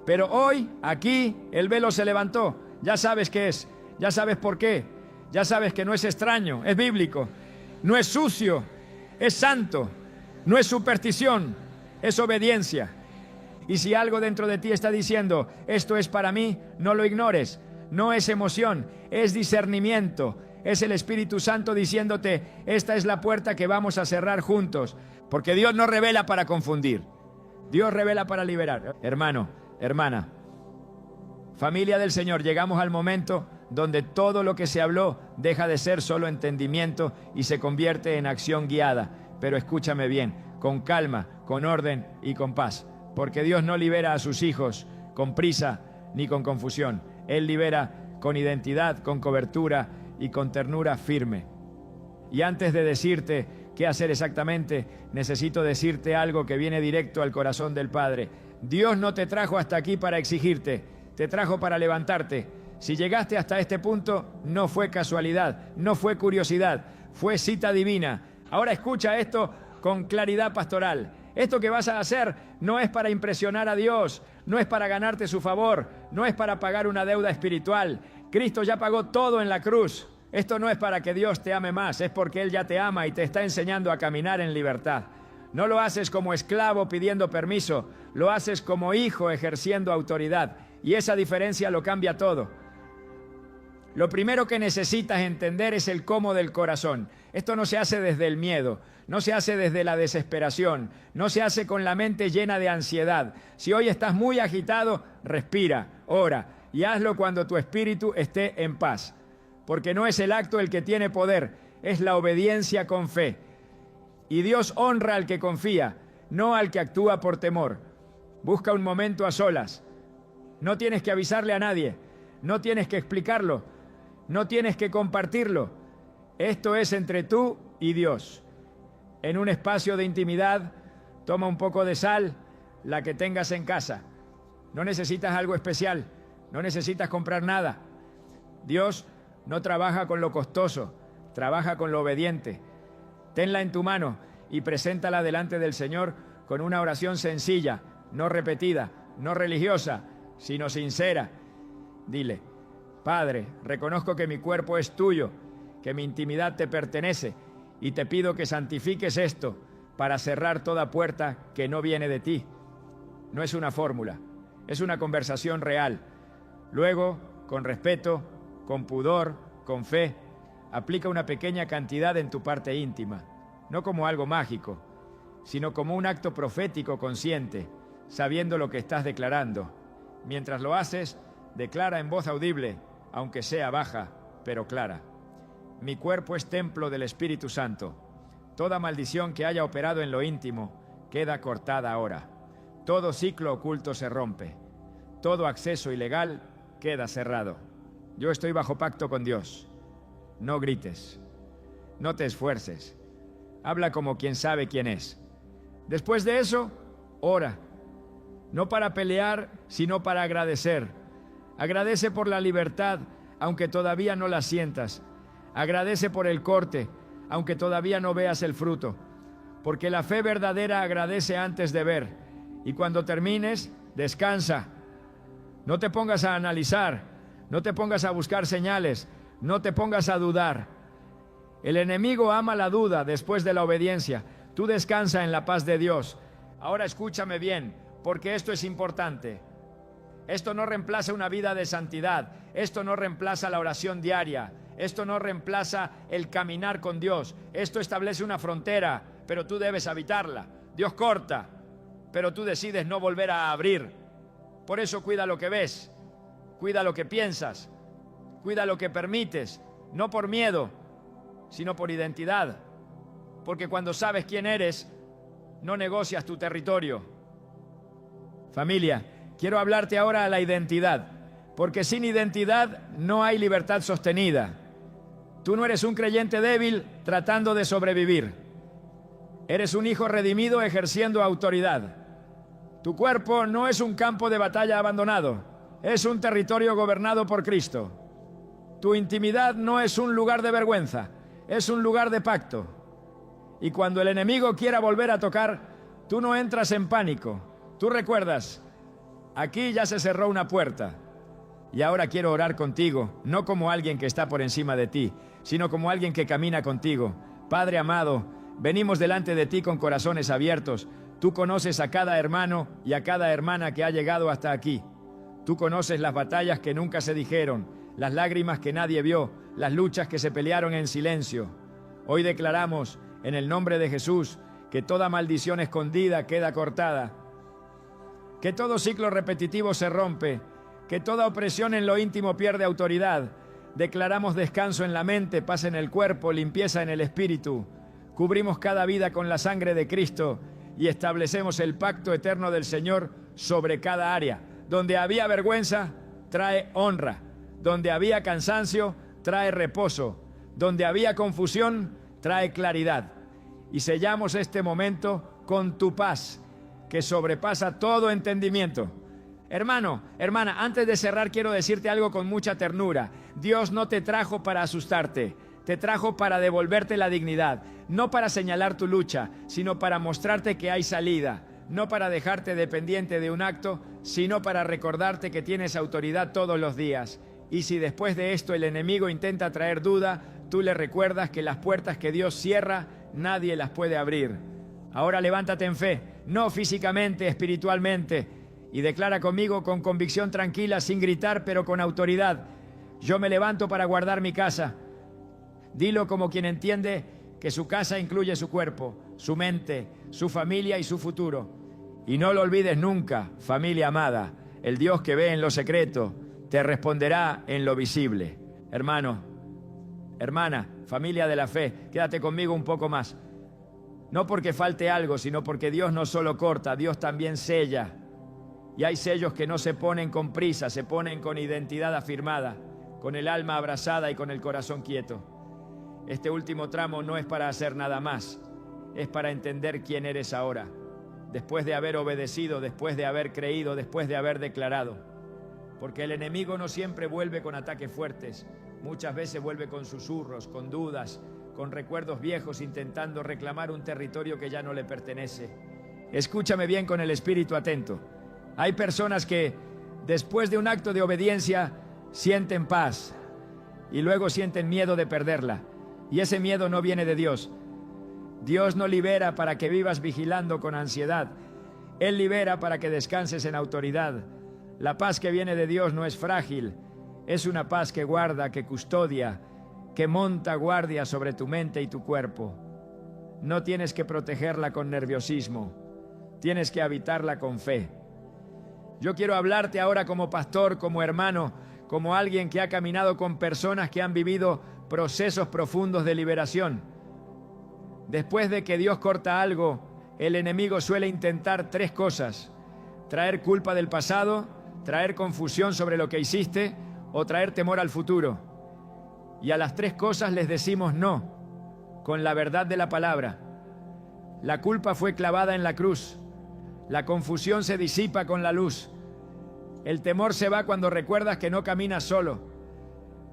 Pero hoy, aquí, el velo se levantó. Ya sabes qué es. Ya sabes por qué. Ya sabes que no es extraño, es bíblico. No es sucio, es santo. No es superstición, es obediencia. Y si algo dentro de ti está diciendo, esto es para mí, no lo ignores. No es emoción, es discernimiento. Es el Espíritu Santo diciéndote, esta es la puerta que vamos a cerrar juntos. Porque Dios no revela para confundir. Dios revela para liberar. Hermano, hermana, familia del Señor, llegamos al momento donde todo lo que se habló deja de ser solo entendimiento y se convierte en acción guiada. Pero escúchame bien, con calma, con orden y con paz. Porque Dios no libera a sus hijos con prisa ni con confusión. Él libera con identidad, con cobertura y con ternura firme. Y antes de decirte qué hacer exactamente, necesito decirte algo que viene directo al corazón del Padre. Dios no te trajo hasta aquí para exigirte, te trajo para levantarte. Si llegaste hasta este punto, no fue casualidad, no fue curiosidad, fue cita divina. Ahora escucha esto con claridad pastoral. Esto que vas a hacer no es para impresionar a Dios, no es para ganarte su favor, no es para pagar una deuda espiritual. Cristo ya pagó todo en la cruz. Esto no es para que Dios te ame más, es porque Él ya te ama y te está enseñando a caminar en libertad. No lo haces como esclavo pidiendo permiso, lo haces como hijo ejerciendo autoridad. Y esa diferencia lo cambia todo. Lo primero que necesitas entender es el cómo del corazón. Esto no se hace desde el miedo, no se hace desde la desesperación, no se hace con la mente llena de ansiedad. Si hoy estás muy agitado, respira, ora y hazlo cuando tu espíritu esté en paz. Porque no es el acto el que tiene poder, es la obediencia con fe. Y Dios honra al que confía, no al que actúa por temor. Busca un momento a solas. No tienes que avisarle a nadie, no tienes que explicarlo, no tienes que compartirlo. Esto es entre tú y Dios. En un espacio de intimidad, toma un poco de sal, la que tengas en casa. No necesitas algo especial, no necesitas comprar nada. Dios no trabaja con lo costoso, trabaja con lo obediente. Tenla en tu mano y preséntala delante del Señor con una oración sencilla, no repetida, no religiosa, sino sincera. Dile, Padre, reconozco que mi cuerpo es tuyo, que mi intimidad te pertenece y te pido que santifiques esto para cerrar toda puerta que no viene de ti. No es una fórmula, es una conversación real. Luego, con respeto, con pudor, con fe, aplica una pequeña cantidad en tu parte íntima, no como algo mágico, sino como un acto profético consciente, sabiendo lo que estás declarando. Mientras lo haces, declara en voz audible, aunque sea baja, pero clara. Mi cuerpo es templo del Espíritu Santo. Toda maldición que haya operado en lo íntimo queda cortada ahora. Todo ciclo oculto se rompe. Todo acceso ilegal queda cerrado. Yo estoy bajo pacto con Dios. No grites. No te esfuerces. Habla como quien sabe quién es. Después de eso, ora. No para pelear, sino para agradecer. Agradece por la libertad, aunque todavía no la sientas. Agradece por el corte, aunque todavía no veas el fruto, porque la fe verdadera agradece antes de ver. Y cuando termines, descansa. No te pongas a analizar, no te pongas a buscar señales, no te pongas a dudar. El enemigo ama la duda después de la obediencia. Tú descansa en la paz de Dios. Ahora escúchame bien, porque esto es importante. Esto no reemplaza una vida de santidad. Esto no reemplaza la oración diaria. Esto no reemplaza el caminar con Dios. Esto establece una frontera, pero tú debes habitarla. Dios corta, pero tú decides no volver a abrir. Por eso cuida lo que ves, cuida lo que piensas, cuida lo que permites, no por miedo, sino por identidad. Porque cuando sabes quién eres, no negocias tu territorio. Familia, quiero hablarte ahora a la identidad, porque sin identidad no hay libertad sostenida. Tú no eres un creyente débil tratando de sobrevivir. Eres un hijo redimido ejerciendo autoridad. Tu cuerpo no es un campo de batalla abandonado, es un territorio gobernado por Cristo. Tu intimidad no es un lugar de vergüenza, es un lugar de pacto. Y cuando el enemigo quiera volver a tocar, tú no entras en pánico. Tú recuerdas, aquí ya se cerró una puerta. Y ahora quiero orar contigo, no como alguien que está por encima de ti, sino como alguien que camina contigo. Padre amado, venimos delante de ti con corazones abiertos. Tú conoces a cada hermano y a cada hermana que ha llegado hasta aquí. Tú conoces las batallas que nunca se dijeron, las lágrimas que nadie vio, las luchas que se pelearon en silencio. Hoy declaramos, en el nombre de Jesús, que toda maldición escondida queda cortada, que todo ciclo repetitivo se rompe, que toda opresión en lo íntimo pierde autoridad. Declaramos descanso en la mente, paz en el cuerpo, limpieza en el espíritu. Cubrimos cada vida con la sangre de Cristo y establecemos el pacto eterno del Señor sobre cada área. Donde había vergüenza, trae honra. Donde había cansancio, trae reposo. Donde había confusión, trae claridad. Y sellamos este momento con tu paz, que sobrepasa todo entendimiento. Hermano, hermana, antes de cerrar quiero decirte algo con mucha ternura. Dios no te trajo para asustarte, te trajo para devolverte la dignidad, no para señalar tu lucha, sino para mostrarte que hay salida, no para dejarte dependiente de un acto, sino para recordarte que tienes autoridad todos los días. Y si después de esto el enemigo intenta traer duda, tú le recuerdas que las puertas que Dios cierra, nadie las puede abrir. Ahora levántate en fe, no físicamente, espiritualmente, y declara conmigo con convicción tranquila, sin gritar, pero con autoridad: yo me levanto para guardar mi casa. Dilo como quien entiende que su casa incluye su cuerpo, su mente, su familia y su futuro. Y no lo olvides nunca, familia amada, el Dios que ve en lo secreto te responderá en lo visible. Hermano, hermana, familia de la fe, quédate conmigo un poco más. No porque falte algo, sino porque Dios no solo corta, Dios también sella. Y hay sellos que no se ponen con prisa, se ponen con identidad afirmada, con el alma abrazada y con el corazón quieto. Este último tramo no es para hacer nada más, es para entender quién eres ahora, después de haber obedecido, después de haber creído, después de haber declarado. Porque el enemigo no siempre vuelve con ataques fuertes, muchas veces vuelve con susurros, con dudas, con recuerdos viejos, intentando reclamar un territorio que ya no le pertenece. Escúchame bien con el espíritu atento. Hay personas que, después de un acto de obediencia, sienten paz y luego sienten miedo de perderla. Y ese miedo no viene de Dios. Dios no libera para que vivas vigilando con ansiedad. Él libera para que descanses en autoridad. La paz que viene de Dios no es frágil, es una paz que guarda, que custodia, que monta guardia sobre tu mente y tu cuerpo. No tienes que protegerla con nerviosismo, tienes que habitarla con fe. Yo quiero hablarte ahora como pastor, como hermano, como alguien que ha caminado con personas que han vivido procesos profundos de liberación. Después de que Dios corta algo, el enemigo suele intentar tres cosas: traer culpa del pasado, traer confusión sobre lo que hiciste o traer temor al futuro. Y a las tres cosas les decimos no, con la verdad de la palabra. La culpa fue clavada en la cruz. La confusión se disipa con la luz. El temor se va cuando recuerdas que no caminas solo.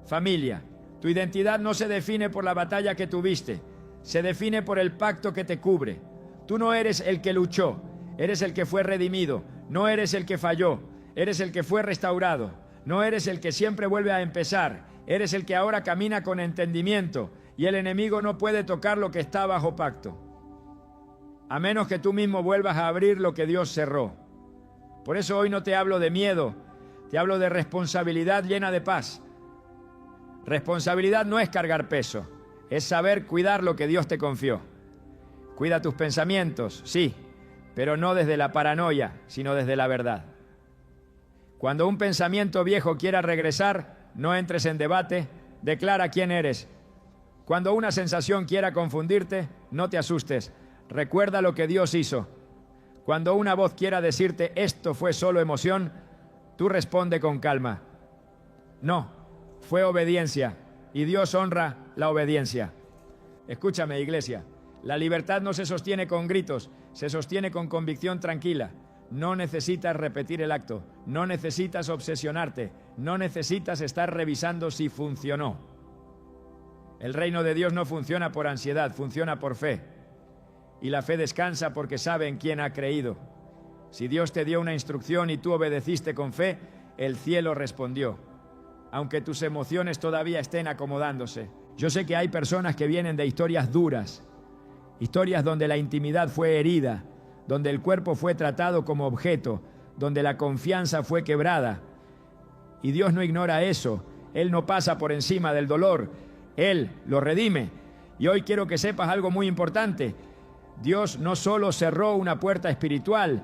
Familia, Tu identidad no se define por la batalla que tuviste, se define por el pacto que te cubre. Tú no eres el que luchó, eres el que fue redimido, no eres el que falló, eres el que fue restaurado, no eres el que siempre vuelve a empezar, eres el que ahora camina con entendimiento y el enemigo no puede tocar lo que está bajo pacto, a menos que tú mismo vuelvas a abrir lo que Dios cerró. Por eso hoy no te hablo de miedo, te hablo de responsabilidad llena de paz. Responsabilidad no es cargar peso, es saber cuidar lo que Dios te confió. Cuida tus pensamientos, sí, pero no desde la paranoia, sino desde la verdad. Cuando un pensamiento viejo quiera regresar, no entres en debate, declara quién eres. Cuando una sensación quiera confundirte, no te asustes, recuerda lo que Dios hizo. Cuando una voz quiera decirte esto fue solo emoción, tú responde con calma. No, fue obediencia, y Dios honra la obediencia. Escúchame, iglesia, la libertad no se sostiene con gritos, se sostiene con convicción tranquila. No necesitas repetir el acto, no necesitas obsesionarte, no necesitas estar revisando si funcionó. El reino de Dios no funciona por ansiedad, funciona por fe. Y la fe descansa porque sabe en quién ha creído. Si Dios te dio una instrucción y tú obedeciste con fe, el cielo respondió. Aunque tus emociones todavía estén acomodándose. Yo sé que hay personas que vienen de historias duras, historias donde la intimidad fue herida, donde el cuerpo fue tratado como objeto, donde la confianza fue quebrada. Y Dios no ignora eso, Él no pasa por encima del dolor, Él lo redime. Y hoy quiero que sepas algo muy importante. Dios no solo cerró una puerta espiritual,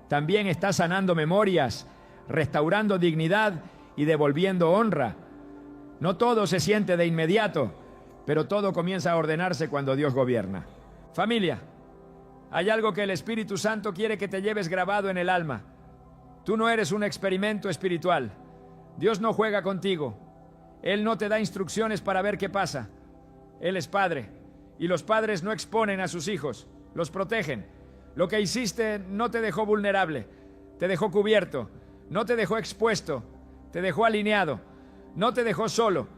también está sanando memorias, restaurando dignidad y devolviendo honra. No todo se siente de inmediato, pero todo comienza a ordenarse cuando Dios gobierna. Familia, hay algo que el Espíritu Santo quiere que te lleves grabado en el alma. Tú no eres un experimento espiritual. Dios no juega contigo. Él no te da instrucciones para ver qué pasa. Él es padre, y los padres no exponen a sus hijos, los protegen. Lo que hiciste no te dejó vulnerable, te dejó cubierto, no te dejó expuesto, te dejó alineado, no te dejó solo,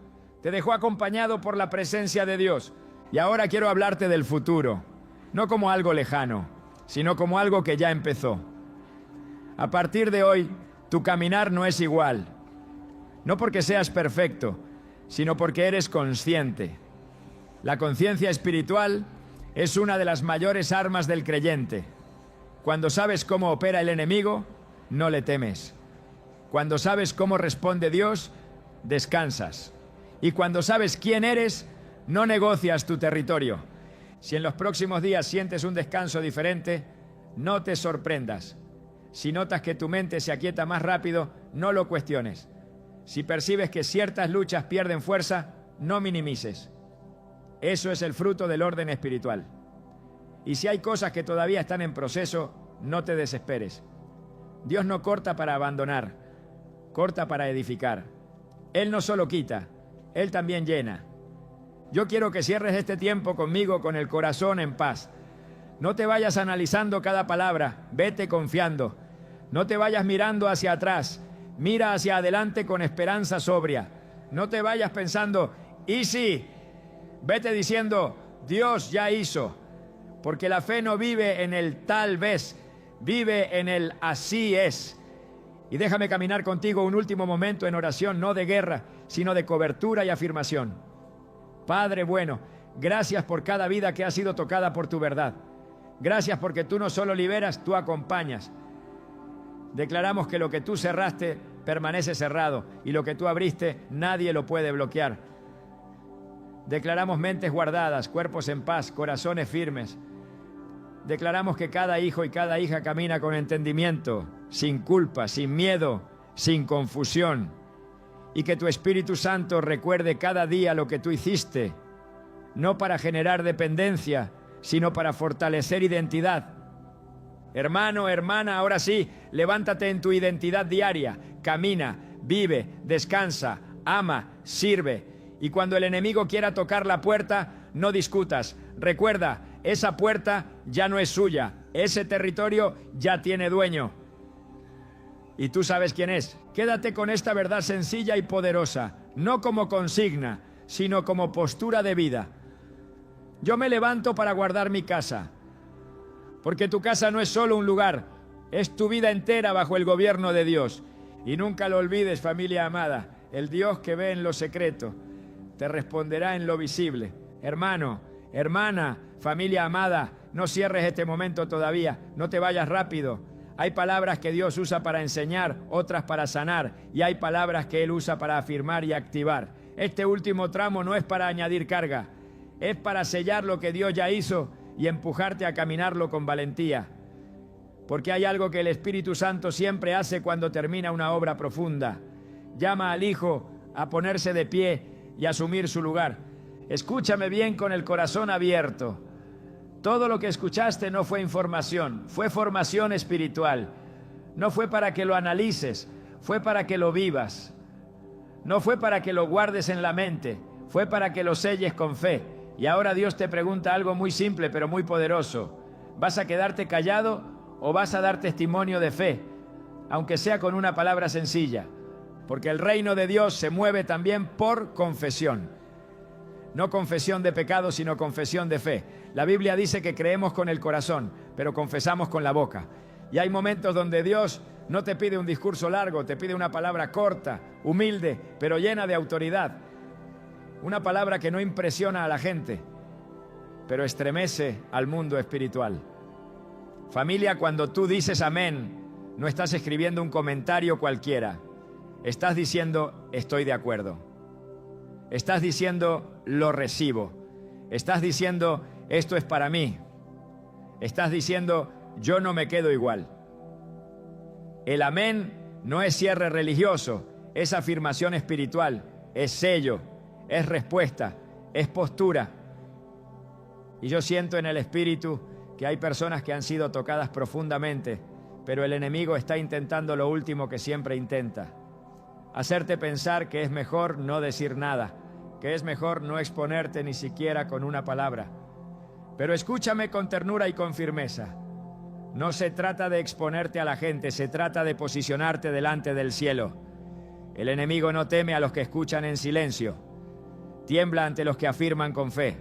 te dejó acompañado por la presencia de Dios. Y ahora quiero hablarte del futuro, no como algo lejano, sino como algo que ya empezó. A partir de hoy, tu caminar no es igual, no porque seas perfecto, sino porque eres consciente. La conciencia espiritual es una de las mayores armas del creyente. Cuando sabes cómo opera el enemigo, no le temes. Cuando sabes cómo responde Dios, descansas. Y cuando sabes quién eres, no negocias tu territorio. Si en los próximos días sientes un descanso diferente, no te sorprendas. Si notas que tu mente se aquieta más rápido, no lo cuestiones. Si percibes que ciertas luchas pierden fuerza, no minimices. Eso es el fruto del orden espiritual. Y si hay cosas que todavía están en proceso, no te desesperes. Dios no corta para abandonar, corta para edificar. Él no solo quita, Él también llena. Yo quiero que cierres este tiempo conmigo con el corazón en paz. No te vayas analizando cada palabra, vete confiando. No te vayas mirando hacia atrás, mira hacia adelante con esperanza sobria. No te vayas pensando, ¿y si? Vete diciendo, Dios ya hizo. Porque la fe no vive en el tal vez, vive en el así es. Y déjame caminar contigo un último momento en oración, no de guerra, sino de cobertura y afirmación. Padre bueno, gracias por cada vida que ha sido tocada por tu verdad. Gracias porque tú no solo liberas, tú acompañas. Declaramos que lo que tú cerraste permanece cerrado y lo que tú abriste nadie lo puede bloquear. Declaramos mentes guardadas, cuerpos en paz, corazones firmes. Declaramos que cada hijo y cada hija camina con entendimiento, sin culpa, sin miedo, sin confusión. Y que tu Espíritu Santo recuerde cada día lo que tú hiciste, no para generar dependencia, sino para fortalecer identidad. Hermano, hermana, ahora sí, levántate en tu identidad diaria, camina, vive, descansa, ama, sirve. Y cuando el enemigo quiera tocar la puerta, no discutas. Recuerda, esa puerta ya no es suya, ese territorio ya tiene dueño. Y tú sabes quién es. Quédate con esta verdad sencilla y poderosa, no como consigna, sino como postura de vida. Yo me levanto para guardar mi casa, porque tu casa no es solo un lugar, es tu vida entera bajo el gobierno de Dios. Y nunca lo olvides, familia amada, el Dios que ve en lo secreto te responderá en lo visible. Hermano, hermana, familia amada, no cierres este momento todavía, no te vayas rápido. Hay palabras que Dios usa para enseñar, otras para sanar, y hay palabras que Él usa para afirmar y activar. Este último tramo no es para añadir carga, es para sellar lo que Dios ya hizo y empujarte a caminarlo con valentía. Porque hay algo que el Espíritu Santo siempre hace cuando termina una obra profunda. Llama al Hijo a ponerse de pie y asumir su lugar. Escúchame bien con el corazón abierto. Todo lo que escuchaste no fue información, fue formación espiritual. No fue para que lo analices, fue para que lo vivas. No fue para que lo guardes en la mente, fue para que lo selles con fe. Y ahora Dios te pregunta algo muy simple pero muy poderoso. ¿Vas a quedarte callado o vas a dar testimonio de fe? Aunque sea con una palabra sencilla. Porque el reino de Dios se mueve también por confesión. No confesión de pecado, sino confesión de fe. La Biblia dice que creemos con el corazón, pero confesamos con la boca. Y hay momentos donde Dios no te pide un discurso largo, te pide una palabra corta, humilde, pero llena de autoridad. Una palabra que no impresiona a la gente, pero estremece al mundo espiritual. Familia, cuando tú dices amén, no estás escribiendo un comentario cualquiera. Estás diciendo, estoy de acuerdo. Estás diciendo, lo recibo. Estás diciendo, esto es para mí. Estás diciendo, yo no me quedo igual. El amén no es cierre religioso, es afirmación espiritual, es sello, es respuesta, es postura. Y yo siento en el espíritu que hay personas que han sido tocadas profundamente, pero el enemigo está intentando lo último que siempre intenta: hacerte pensar que es mejor no decir nada, que es mejor no exponerte ni siquiera con una palabra. Pero escúchame con ternura y con firmeza. No se trata de exponerte a la gente, se trata de posicionarte delante del cielo. El enemigo no teme a los que escuchan en silencio, tiembla ante los que afirman con fe.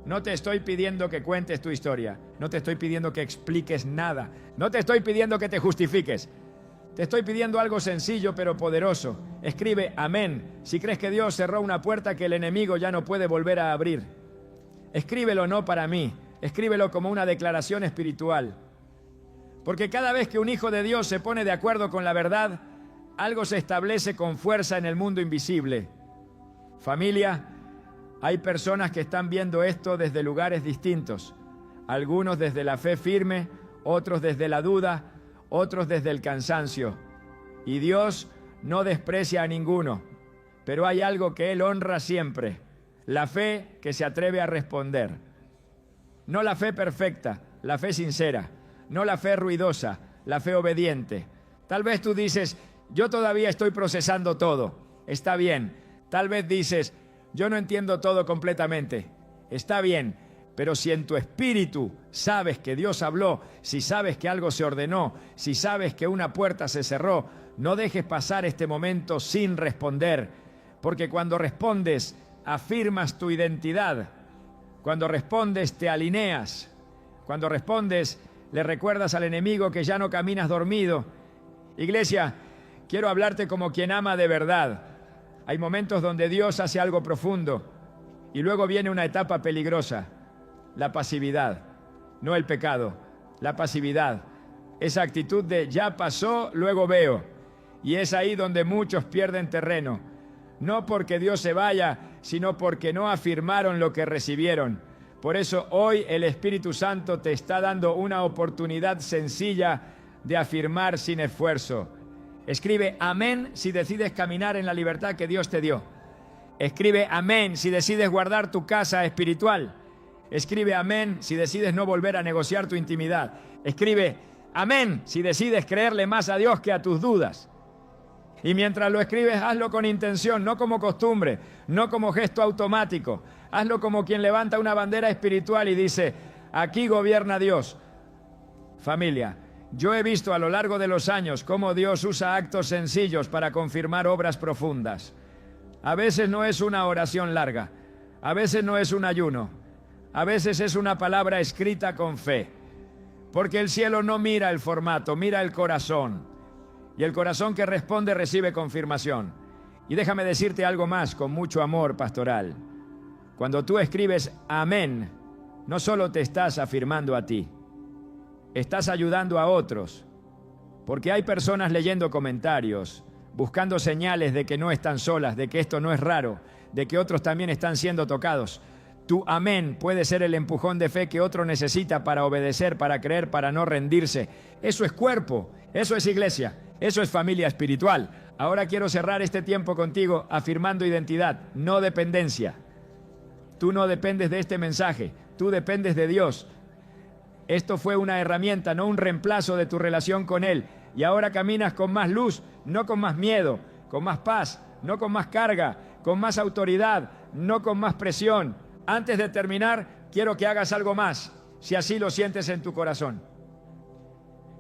No te estoy pidiendo que cuentes tu historia, no te estoy pidiendo que expliques nada, no te estoy pidiendo que te justifiques. Te estoy pidiendo algo sencillo pero poderoso. Escribe amén si crees que Dios cerró una puerta que el enemigo ya no puede volver a abrir. Escríbelo no para mí, escríbelo como una declaración espiritual. Porque cada vez que un hijo de Dios se pone de acuerdo con la verdad, algo se establece con fuerza en el mundo invisible. Familia, hay personas que están viendo esto desde lugares distintos. Algunos desde la fe firme, otros desde la duda, otros desde el cansancio. Y Dios no desprecia a ninguno, pero hay algo que Él honra siempre: la fe que se atreve a responder. No la fe perfecta, la fe sincera. No la fe ruidosa, la fe obediente. Tal vez tú dices, yo todavía estoy procesando todo. Está bien. Tal vez dices, yo no entiendo todo completamente. Está bien. Pero si en tu espíritu sabes que Dios habló, si sabes que algo se ordenó, si sabes que una puerta se cerró, no dejes pasar este momento sin responder. Porque cuando respondes, afirmas tu identidad. Cuando respondes, te alineas. Cuando respondes, le recuerdas al enemigo que ya no caminas dormido. Iglesia, quiero hablarte como quien ama de verdad. Hay momentos donde Dios hace algo profundo y luego viene una etapa peligrosa: la pasividad, no el pecado, la pasividad. Esa actitud de ya pasó, luego veo. Y es ahí donde muchos pierden terreno. No porque Dios se vaya, sino porque no afirmaron lo que recibieron. Por eso hoy el Espíritu Santo te está dando una oportunidad sencilla de afirmar sin esfuerzo. Escribe amén si decides caminar en la libertad que Dios te dio. Escribe amén si decides guardar tu casa espiritual. Escribe amén si decides no volver a negociar tu intimidad. Escribe amén si decides creerle más a Dios que a tus dudas. Y mientras lo escribes, hazlo con intención, no como costumbre, no como gesto automático. Hazlo como quien levanta una bandera espiritual y dice, aquí gobierna Dios. Familia, yo he visto a lo largo de los años cómo Dios usa actos sencillos para confirmar obras profundas. A veces no es una oración larga, a veces no es un ayuno, a veces es una palabra escrita con fe. Porque el cielo no mira el formato, mira el corazón. Y el corazón que responde recibe confirmación. Y déjame decirte algo más con mucho amor pastoral. Cuando tú escribes amén, no solo te estás afirmando a ti, estás ayudando a otros. Porque hay personas leyendo comentarios, buscando señales de que no están solas, de que esto no es raro, de que otros también están siendo tocados. Tu amén puede ser el empujón de fe que otro necesita para obedecer, para creer, para no rendirse. Eso es cuerpo, eso es iglesia, eso es familia espiritual. Ahora quiero cerrar este tiempo contigo afirmando identidad, no dependencia. Tú no dependes de este mensaje, tú dependes de Dios. Esto fue una herramienta, no un reemplazo de tu relación con Él. Y ahora caminas con más luz, no con más miedo, con más paz, no con más carga, con más autoridad, no con más presión. Antes de terminar, quiero que hagas algo más, si así lo sientes en tu corazón.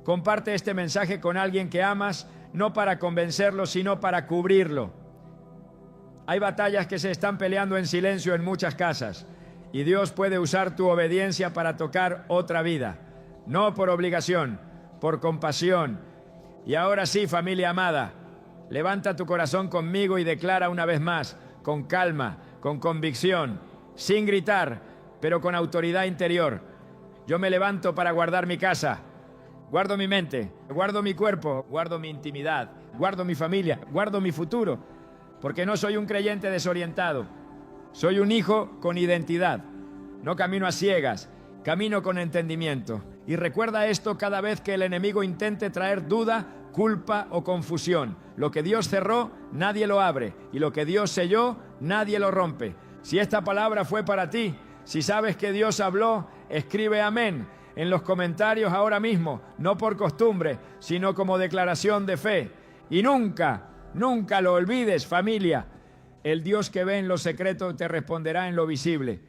Comparte este mensaje con alguien que amas, no para convencerlo, sino para cubrirlo. Hay batallas que se están peleando en silencio en muchas casas. Y Dios puede usar tu obediencia para tocar otra vida, no por obligación, por compasión. Y ahora sí, familia amada, levanta tu corazón conmigo y declara una vez más, con calma, con convicción, sin gritar, pero con autoridad interior. Yo me levanto para guardar mi casa, guardo mi mente, guardo mi cuerpo, guardo mi intimidad, guardo mi familia, guardo mi futuro, porque no soy un creyente desorientado. Soy un hijo con identidad. No camino a ciegas, camino con entendimiento. Y recuerda esto cada vez que el enemigo intente traer duda, culpa o confusión. Lo que Dios cerró, nadie lo abre. Y lo que Dios selló, nadie lo rompe. Si esta palabra fue para ti, si sabes que Dios habló, escribe amén en los comentarios ahora mismo. No por costumbre, sino como declaración de fe. Y nunca, nunca lo olvides, familia. El Dios que ve en lo secreto te responderá en lo visible.